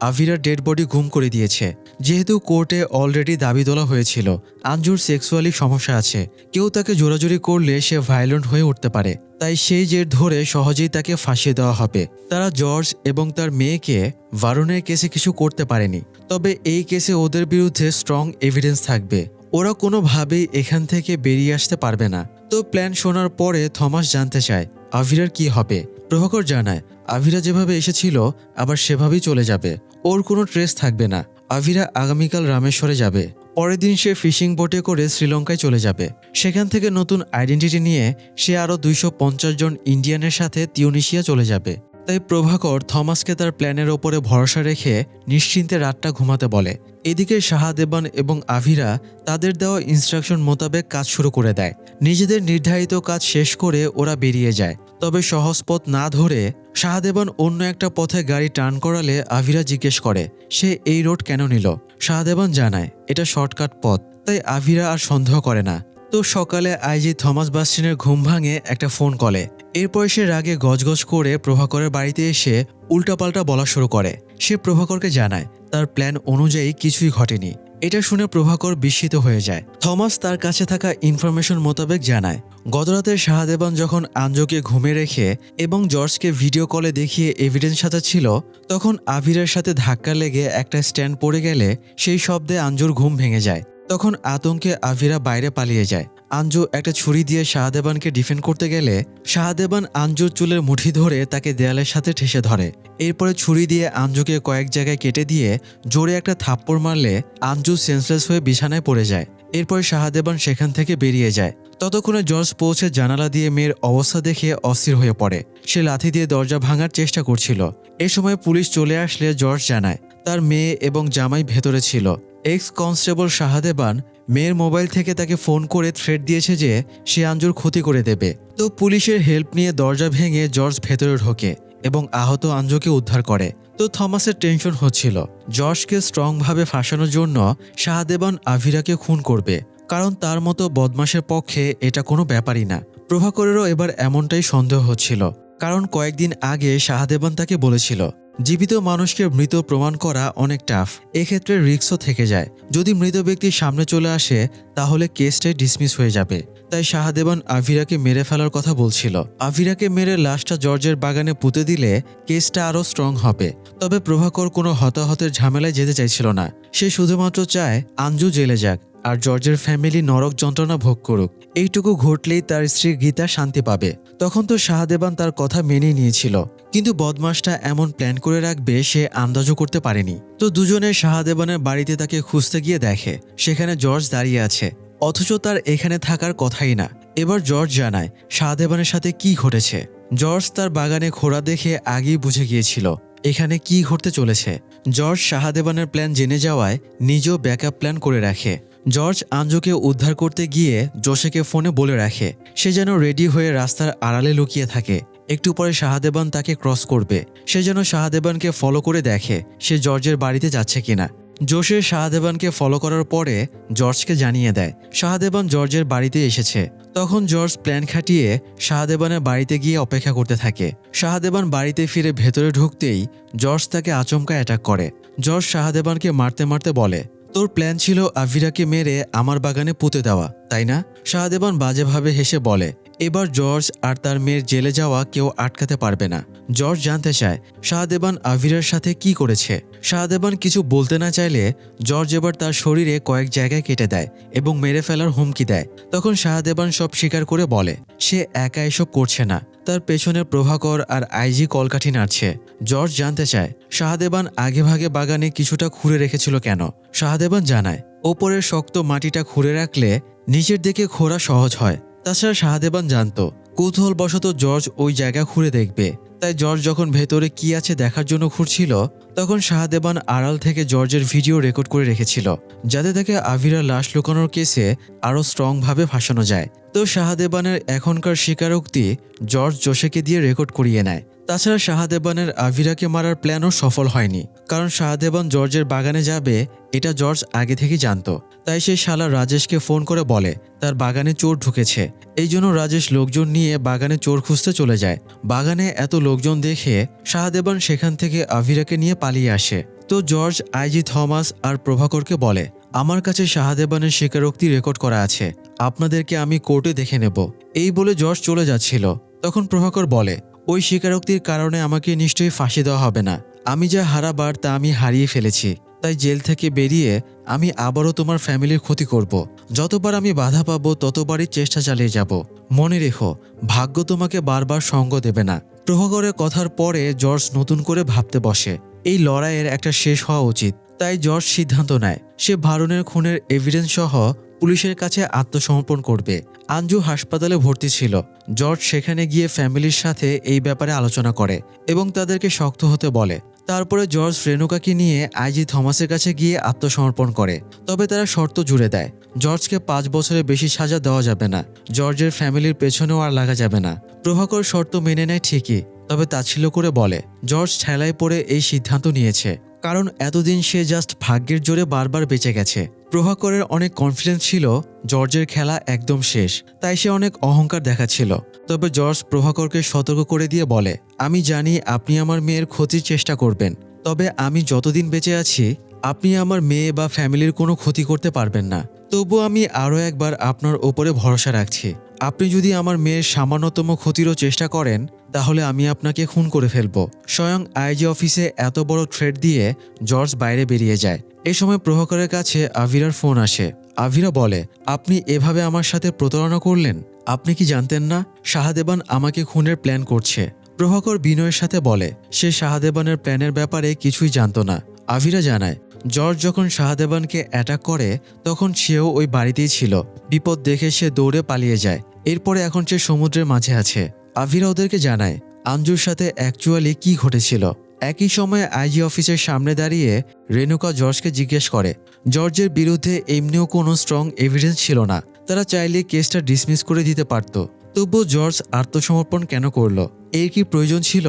আভিরার ডেড বডি গুম করে দিয়েছে। যেহেতু কোর্টে অলরেডি দাবি তোলা হয়েছিল আঞ্জুর সেক্সুয়ালি সমস্যা আছে, কেউ তাকে জোরাজুরি করলে সে ভায়োলেন্ট হয়ে উঠতে পারে। তাই সেই জের ধরে সহজেই তাকে ফাঁসিয়ে দেওয়া হবে। তারা জর্জ এবং তার মেয়েকে ভারনের কেসে কিছু করতে পারেনি। তবে এই কেসে ওদের বিরুদ্ধে স্ট্রং এভিডেন্স থাকবে। ওরা কোনোভাবেই এখান থেকে বেরিয়ে আসতে পারবে না। তো প্ল্যান শোনার পরে থমাস জানতে চায় আভিরার কি হবে। প্রভাকর জানায় আভিরা যেভাবে এসেছিল আবার সেভাবেই চলে যাবে, ওর কোনো ট্রেস থাকবে না। আভিরা আগামীকাল রামেশ্বরে যাবে। পরের দিন সে ফিশিং বোটে করে শ্রীলঙ্কায় চলে যাবে। সেখান থেকে নতুন আইডেন্টিটি নিয়ে সে আরও 250 জন ইন্ডিয়ানের সাথে তিউনিসিয়া চলে যাবে। তাই প্রভাকর থমাসকে তার প্ল্যানের ওপরে ভরসা রেখে নিশ্চিন্তে রাতটা ঘুমাতে বলে। এদিকে শাহদেবান এবং আভিরা তাদের দেওয়া ইনস্ট্রাকশন মোতাবেক কাজ শুরু করে দেয়। নিজেদের নির্ধারিত কাজ শেষ করে ওরা বেরিয়ে যায়। তবে সহজ পথ না ধরে শাহদেবান অন্য একটা পথে গাড়ি টার্ন করালে আভিরা জিজ্ঞেস করে সে এই রোড কেন নিল। শাহদেবান জানায় এটা শর্টকাট পথ। তাই আভিরা আর সন্দেহ করে না। তো সকালে আইজি থমাস বাস্টিনের ঘুম ভাঙে একটা ফোন কলে। এরপর সে রাগে গজগজ করে প্রভাকরের বাড়িতে এসে উল্টাপাল্টা বলা শুরু করে। সে প্রভাকরকে জানায় তার প্ল্যান অনুযায়ী কিছুই ঘটেনি। এটা শুনে প্রভাকর বিস্মিত হয়ে যায়। থমাস তার কাছে থাকা ইনফরমেশন মোতাবেক জানায়, গতরাতে শাহদেবান যখন আঞ্জুকে ঘুমে রেখে এবং জর্জকে ভিডিও কলে দেখিয়ে এভিডেন্স সাজাচ্ছিল, তখন আভিরের সাথে ধাক্কা লেগে একটা স্ট্যান্ড পড়ে গেলে সেই শব্দে আঞ্জুর ঘুম ভেঙে যায়। তখন আতঙ্কে আভিরা বাইরে পালিয়ে যায়। আঞ্জু একটা ছুরি দিয়ে শাহদেবানকে ডিফেন্ড করতে গেলে শাহদেবান আঞ্জুর চুলের মুঠি ধরে তাকে দেয়ালের সাথে ঠেসে ধরে। এরপরে ছুরি দিয়ে আঞ্জুকে কয়েক জায়গায় কেটে দিয়ে জোরে একটা থাপ্পড় মারলে আঞ্জু সেন্সলেস হয়ে বিছানায় পড়ে যায়। এরপর শাহদেবান সেখান থেকে বেরিয়ে যায়। ততক্ষণে জর্জ পৌঁছে জানালা দিয়ে মেয়ের অবস্থা দেখে অস্থির হয়ে পড়ে। সে লাথি দিয়ে দরজা ভাঙার চেষ্টা করছিল। এ সময় পুলিশ চলে আসলে জর্জ জানায় তার মেয়ে এবং জামাই ভেতরে ছিল। এক্স কনস্টেবল শাহদেবান মেয়ের মোবাইল থেকে তাকে ফোন করে থ্রেট দিয়েছে যে সে আঞ্জুর ক্ষতি করে দেবে। তো পুলিশের হেল্প নিয়ে দরজা ভেঙে জর্জ ভেতরে ঢোকে এবং আহত আঞ্জুকে উদ্ধার করে। তো থমাসের টেনশন হচ্ছিল জর্জকে স্ট্রংভাবে ফাঁসানোর জন্য শাহদেবান আভিরাকে খুন করবে, কারণ তার মতো বদমাশের পক্ষে এটা কোনো ব্যাপারই না। প্রভাকরেরও এবার এমনটাই সন্দেহ হচ্ছিল, কারণ কয়েকদিন আগে শাহদেবান তাকে বলেছিল জীবিত মানুষকে মৃত প্রমাণ করা অনেক টাফ, এক্ষেত্রে রিস্কও থেকে যায়। যদি মৃত ব্যক্তির সামনে চলে আসে তাহলে কেসটাই ডিসমিস হয়ে যাবে। তাই শাহদেবান আভিরাকে মেরে ফেলার কথা বলছিল। আভিরাকে মেরে লাশটা জর্জের বাগানে পুঁতে দিলে কেসটা আরও স্ট্রং হবে। তবে প্রভাকর কোনো হতাহতের ঝামেলায় যেতে চাইছিল না। সে শুধুমাত্র চায় আঞ্জু জেলে যাক আর জর্জের ফ্যামিলি নরক যন্ত্রণা ভোগ করুক। এইটুকু ঘটলেই তার স্ত্রী গীতা শান্তি পাবে। তখন তো শাহদেবান তার কথা মেনেই নিয়েছিল, কিন্তু বদমাশটা এমন প্ল্যান করে রাখবে সে আন্দাজও করতে পারেনি। তো দুজনে শাহদেবানের বাড়িতে তাকে খুঁজতে গিয়ে দেখে সেখানে জর্জ দাঁড়িয়ে আছে, অথচ তার এখানে থাকার কথাই না। এবার জর্জ জানায় শাহদেবানের সাথে কি ঘটেছে। জর্জ তার বাগানে ঘোড়া দেখে আগেই বুঝে গিয়েছিল এখানে কি ঘটতে চলেছে। জর্জ শাহদেবানের প্ল্যান জেনে যাওয়ায় নিজেও ব্যাকআপ প্ল্যান করে রাখে। জর্জ আঞ্জুকে উদ্ধার করতে গিয়ে জোশেকে ফোনে বলে রাখে সে যেন রেডি হয়ে রাস্তার আড়ালে লুকিয়ে থাকে। একটু পরে শাহদেবান তাকে ক্রস করবে, সে যেন শাহদেবানকে ফলো করে দেখে সে জর্জের বাড়িতে যাচ্ছে কিনা। জোশে শাহদেবানকে ফলো করার পরে জর্জকে জানিয়ে দেয় শাহদেবান জর্জের বাড়িতে এসেছে। তখন জর্জ প্ল্যান খাটিয়ে শাহদেবানের বাড়িতে গিয়ে অপেক্ষা করতে থাকে। শাহদেবান বাড়িতে ফিরে ভেতরে ঢুকতেই জর্জ তাকে আচমকা অ্যাটাক করে। জর্জ শাহদেবানকে মারতে মারতে বলে তোর প্ল্যান ছিল আভিরাকে মেরে আমার বাগানে পুঁতে দেওয়া, তাই না? শাহদেবান বাজেভাবে হেসে বলে এবার জর্জ আর তার মেয়ের জেলে যাওয়া কেউ আটকাতে পারবে না। জর্জ জানতে চায় শাহদেবান আভিরার সাথে কি করেছে। শাহদেবান কিছু বলতে না চাইলে জর্জ এবার তার শরীরে কয়েক জায়গায় কেটে দেয় এবং মেরে ফেলার হুমকি দেয়। তখন শাহদেবান সব স্বীকার করে বলে সে একা এসব করছে না, তার পেছনে প্রভাকর আর আইজি কলকাঠি নাড়ছে। জর্জ জানতে চায় শাহদেবান আগেভাগে বাগানে কিছুটা খুঁড়ে রেখেছিল কেন। শাহদেবান জানায় ওপরের শক্ত মাটিটা খুঁড়ে রাখলে নিচের দিকে খোঁড়া সহজ হয়। তাছাড়া শাহদেবান জানত কৌতূহলবশত জর্জ ওই জায়গা খুঁড়ে দেখবে। তাই জর্জ যখন ভেতরে কি আছে দেখার জন্য ঘুরছিল তখন শাহদেবান আড়াল থেকে জর্জের ভিডিও রেকর্ড করে রেখেছিল, যাতে তাকে আভিরার লাশ লুকানোর কেসে আরও স্ট্রংভাবে ফাঁসানো যায়। তো শাহদেবানের এখনকার স্বীকারোক্তি জর্জ জোশেকে দিয়ে রেকর্ড করিয়ে নেয়। তাছাড়া শাহদেবানের আভিরাকে মারার প্ল্যানও সফল হয়নি, কারণ শাহদেবান জর্জের বাগানে যাবে এটা জর্জ আগে থেকেই জানত। তাই সে শালা রাজেশকে ফোন করে বলে তার বাগানে চোর ঢুকেছে। এই জন্য রাজেশ লোকজন নিয়ে বাগানে চোর খুঁজতে চলে যায়। বাগানে এত লোকজন দেখে শাহদেবান সেখান থেকে আভিরাকে নিয়ে পালিয়ে আসে। তো জর্জ আইজি থমাস আর প্রভাকরকে বলে আমার কাছে শাহদেবানের স্বীকারোক্তি রেকর্ড করা আছে, আপনাদেরকে আমি কোর্টে দেখে নেব। এই বলে জর্জ চলে যাচ্ছিল। তখন প্রভাকর বলে ওই স্বীকারোক্তির কারণে আমাকে নিশ্চয়ই ফাঁসি দেওয়া হবে না। আমি যা হারাবার তা আমি হারিয়ে ফেলেছি, তাই জেল থেকে বেরিয়ে আমি আবারও তোমার ফ্যামিলির ক্ষতি করব। যতবার আমি বাধা পাবো ততবারই চেষ্টা চালিয়ে যাব। মনে রেখো ভাগ্য তোমাকে বারবার সঙ্গ দেবে না। প্রভাকরের কথার পরে জর্জ নতুন করে ভাবতে বসে এই লড়াইয়ের একটা শেষ হওয়া উচিত। তাই জর্জ সিদ্ধান্ত নেয় সে ভারুনের খুনের এভিডেন্স সহ পুলিশের কাছে আত্মসমর্পণ করবে। আঞ্জু হাসপাতালে ভর্তি ছিল। জর্জ সেখানে গিয়ে ফ্যামিলির সাথে এই ব্যাপারে আলোচনা করে এবং তাদেরকে শক্ত হতে বলে। তারপরে জর্জ রেনুকাকে নিয়ে আইজি থমাসের কাছে গিয়ে আত্মসমর্পণ করে। তবে তারা শর্ত জুড়ে দেয় জর্জকে 5 বছরের বেশি সাজা দেওয়া যাবে না, জর্জের ফ্যামিলির পেছনেও আর লাগা যাবে না। প্রভাকর শর্ত মেনে নেয় ঠিকই, তবে তাচ্ছিল্য করে বলে জর্জ ঠেলায় পড়ে এই সিদ্ধান্ত নিয়েছে, কারণ এতদিন সে জাস্ট ভাগ্যের জোরে বারবার বেঁচে গেছে। প্রভাকরের অনেক কনফিডেন্স ছিল জর্জের খেলা একদম শেষ, তাই সে অনেক অহংকার দেখাচ্ছিল। তবে জর্জ প্রভাকরকে সতর্ক করে দিয়ে বলে, আমি জানি আপনি আমার মেয়ের ক্ষতির চেষ্টা করবেন, তবে আমি যতদিন বেঁচে আছি আপনি আমার মেয়ে বা ফ্যামিলির কোনো ক্ষতি করতে পারবেন না। তবু আমি আরও একবার আপনার ওপরে ভরসা রাখছি। আপনি যদি আমার মেয়ের সামান্যতম ক্ষতিরও চেষ্টা করেন তাহলে আমি আপনাকে খুন করে ফেলব। স্বয়ং আইজি অফিসে এত বড় থ্রেট দিয়ে জর্জ বাইরে বেরিয়ে যায়। এ সময় প্রভাকরের কাছে আভিরার ফোন আসে। আভিরা বলে, আপনি এভাবে আমার সাথে প্রতারণা করলেন। আপনি কি জানতেন না শাহদেবান আমাকে খুনের প্ল্যান করছে? প্রভাকর বিনয়ের সাথে বলে সে শাহদেবানের প্ল্যানের ব্যাপারে কিছুই জানত না। আভিরা জানায় জর্জ যখন শাহদেবানকে অ্যাটাক করে তখন সেও ওই বাড়িতেই ছিল। বিপদ দেখে সে দৌড়ে পালিয়ে যায়। এরপরে এখন সে সমুদ্রের মাঝে আছে। আভিরা ওদেরকে জানায় আঞ্জুর সাথে অ্যাকচুয়ালি কি ঘটেছিল। একই সময়ে আইজি অফিসের সামনে দাঁড়িয়ে রেণুকা জর্জকে জিজ্ঞেস করে, জর্জের বিরুদ্ধে এমনিও কোনো স্ট্রং এভিডেন্স ছিল না, তারা চাইলে কেসটা ডিসমিস করে দিতে পারত, তবুও জর্জ আত্মসমর্পণ কেন করল? এর কি প্রয়োজন ছিল?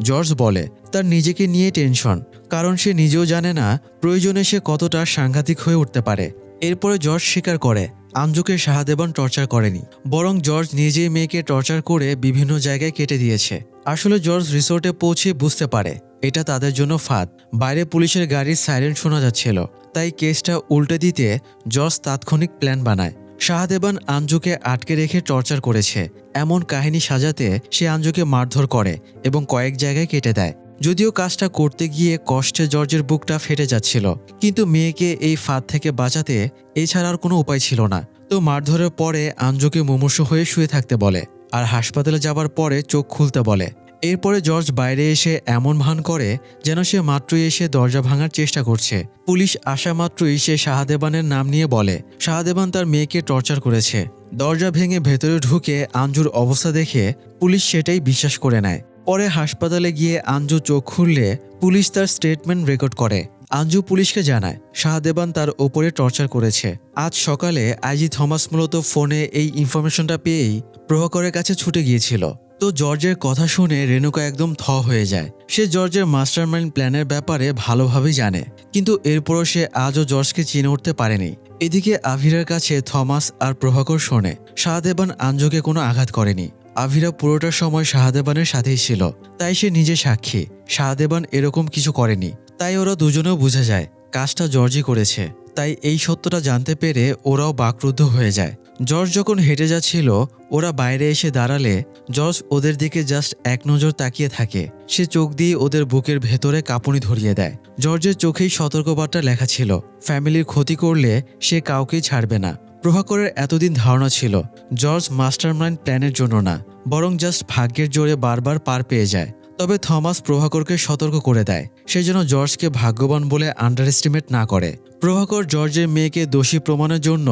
জর্জ বলে তার নিজেকে নিয়ে টেনশন, কারণ সে নিজেও জানে না প্রয়োজনে সে কতটা সাংঘাতিক হয়ে উঠতে পারে। এরপরে জর্জ স্বীকার করে আঞ্জুকে শাহদেবান টর্চার করেনি, বরং জর্জ নিজেই মেয়েকে টর্চার করে বিভিন্ন জায়গায় কেটে দিয়েছে। আসলে জর্জ রিসোর্টে পৌঁছে বুঝতে পারে এটা তাদের জন্য ফাঁদ। বাইরে পুলিশের গাড়ির সাইরেন শোনা যাচ্ছিল, তাই কেসটা উল্টে দিতে জর্জ তাৎক্ষণিক প্ল্যান বানায়। শাহদেবান আঞ্জুকে আটকে রেখে টর্চার করেছে এমন কাহিনী সাজাতে সে আঞ্জুকে মারধর করে এবং কয়েক জায়গায় কেটে দেয়। যদিও কাজটা করতে গিয়ে কষ্টে জর্জের বুকটা ফেটে যাচ্ছিল, কিন্তু মেয়েকে এই ফাঁদ থেকে বাঁচাতে এছাড়া আর কোনো উপায় ছিল না। তো মারধরের পরে আঞ্জুকে মুমূর্ষু হয়ে শুয়ে থাকতে বলে আর হাসপাতালে যাবার পরে চোখ খুলতে বলে। এরপরে জর্জ বাইরে এসে এমন ভান করে যেন সে মাত্রই এসে দরজা ভাঙার চেষ্টা করছে। পুলিশ আসা মাত্রই সে শাহদেবানের নাম নিয়ে বলে শাহদেবান তার মেয়েকে টর্চার করেছে। দরজা ভেঙে ভেতরে ঢুকে আঞ্জুর অবস্থা দেখে পুলিশ সেটাই বিশ্বাস করে নেয়। পরে হাসপাতালে গিয়ে আঞ্জু চোখ খুললে পুলিশ তার স্টেটমেন্ট রেকর্ড করে। আঞ্জু পুলিশকে জানায় শাহদেবান তার ওপরে টর্চার করেছে। আজ সকালে আইজি থমাস মূলত ফোনে এই ইনফরমেশনটা পেয়েই প্রভাকরের কাছে ছুটে গিয়েছিল। তো জর্জের কথা শুনে রেণুকা একদম থ হয়ে যায়। সে জর্জের মাস্টারমাইন্ড প্ল্যানের ব্যাপারে ভালোভাবেই জানে, কিন্তু এরপরও সে আজও জর্জকে চিনে উঠতে পারেনি। এদিকে আভিরার কাছে থমাস আর প্রভাকর শোনে শাহদেবান আঞ্জুকে কোনো আঘাত করেনি। আভিরা পুরোটা সময় শাহদেবানের সাথেই ছিল, তাই সে নিজে সাক্ষী শাহদেবান এরকম কিছু করেনি। তাই ওরা দুজনেও বুঝে যায় কাজটা জর্জই করেছে। তাই এই সত্যটা জানতে পেরে ওরাও বাকরুদ্ধ হয়ে যায়। জর্জ যখন হেঁটে যাচ্ছিল ওরা বাইরে এসে দাঁড়ালে জর্জ ওদের দিকে জাস্ট এক নজর তাকিয়ে থাকে। সে চোখ দিয়ে ওদের বুকের ভেতরে কাঁপুনি ধরিয়ে দেয়। জর্জের চোখেই সতর্কবার্তা লেখা ছিল, ফ্যামিলির ক্ষতি করলে সে কাউকেই ছাড়বে না। প্রভাকরের এতদিন ধারণা ছিল জর্জ মাস্টারমাইন্ড প্ল্যানের জন্য না, বরং জাস্ট ভাগ্যের জোরে বারবার পার পেয়ে যায়। তবে থমাস প্রভাকরকে সতর্ক করে দেয় সে যেন জর্জকে ভাগ্যবান বলে আন্ডার এস্টিমেট না করে। প্রভাকর জর্জের মেয়েকে দোষী প্রমাণের জন্য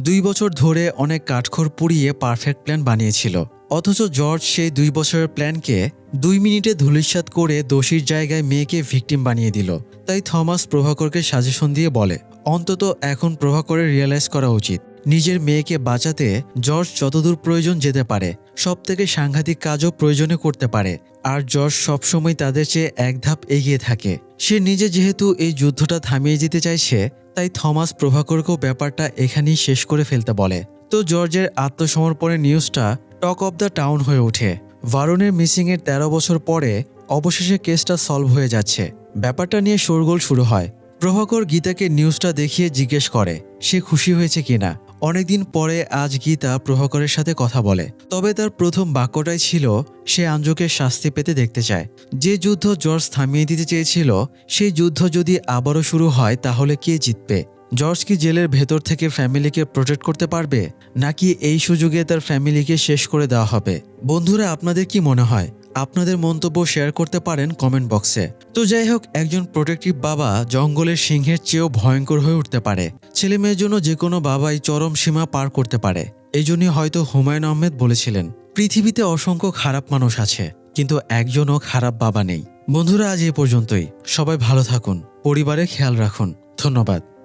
2 বছর ধরে অনেক কাঠখড় পুড়িয়ে পারফেক্ট প্ল্যান বানিয়েছিল, অথচ জর্জ সেই 2 বছরের প্ল্যানকে 2 মিনিটে ধূলিসাৎ করে দোষীর জায়গায় মেয়েকে ভিকটিম বানিয়ে দিল। তাই থমাস প্রভাকরকে সাজেশন দিয়ে বলে অন্তত এখন প্রভাকরের রিয়েলাইজ করা উচিত নিজের মেয়েকে বাঁচাতে জর্জ যতদূর প্রয়োজন যেতে পারে, সব থেকে সাংঘাতিক কাজও প্রয়োজনে করতে পারে। আর জর্জ সবসময় তাদের চেয়ে এক ধাপ এগিয়ে থাকে। সে নিজে যেহেতু এই যুদ্ধটা থামিয়ে দিতে চাইছে, তাই থমাস প্রভাকরকেও ব্যাপারটা এখানেই শেষ করে ফেলতে বলে। তো জর্জের আত্মসমর্পণের নিউজটা টক অব দ্য টাউন হয়ে ওঠে। ভারনের মিসিংয়ের 13 বছর পরে অবশেষে কেসটা সলভ হয়ে যাচ্ছে। ব্যাপারটা নিয়ে শোরগোল শুরু হয়। প্রভাকর গীতাকে নিউজটা দেখিয়ে জিজ্ঞেস করে সে খুশি হয়েছে কিনা। অনেকদিন পরে আজ গীতা প্রভাকরের সাথে কথা বলে, তবে তার প্রথম বাক্যটাই ছিল সে আঞ্জুকে শাস্তি পেতে দেখতে চায়। যে যুদ্ধ জর্জ থামিয়ে দিতে চেয়েছিল সেই যুদ্ধ যদি আবারও শুরু হয় তাহলে কে জিতবে? জর্জ কি জেলের ভেতর থেকে ফ্যামিলিকে প্রোটেক্ট করতে পারবে, নাকি এই সুযোগে তার ফ্যামিলিকে শেষ করে দেওয়া হবে? বন্ধুরা, আপনাদের কি মনে হয়? আপনাদের মন্তব্য শেয়ার করতে পারেন কমেন্ট বক্সে। তো যাই হোক, একজন প্রোটেক্টিভ বাবা জঙ্গলের সিংহের চেয়েও ভয়ঙ্কর হয়ে উঠতে পারে। ছেলে মেয়ের জন্য যে কোনো বাবাই চরম সীমা পার করতে পারে। এই জন্যই হয়তো হুমায়ুন আহমেদ বলেছিলেন পৃথিবীতে অসংখ্য খারাপ মানুষ আছে, কিন্তু একজনও খারাপ বাবা নেই। বন্ধুরা, আজ এই পর্যন্তই। সবাই ভালো থাকুন, পরিবারের খেয়াল রাখুন। ধন্যবাদ।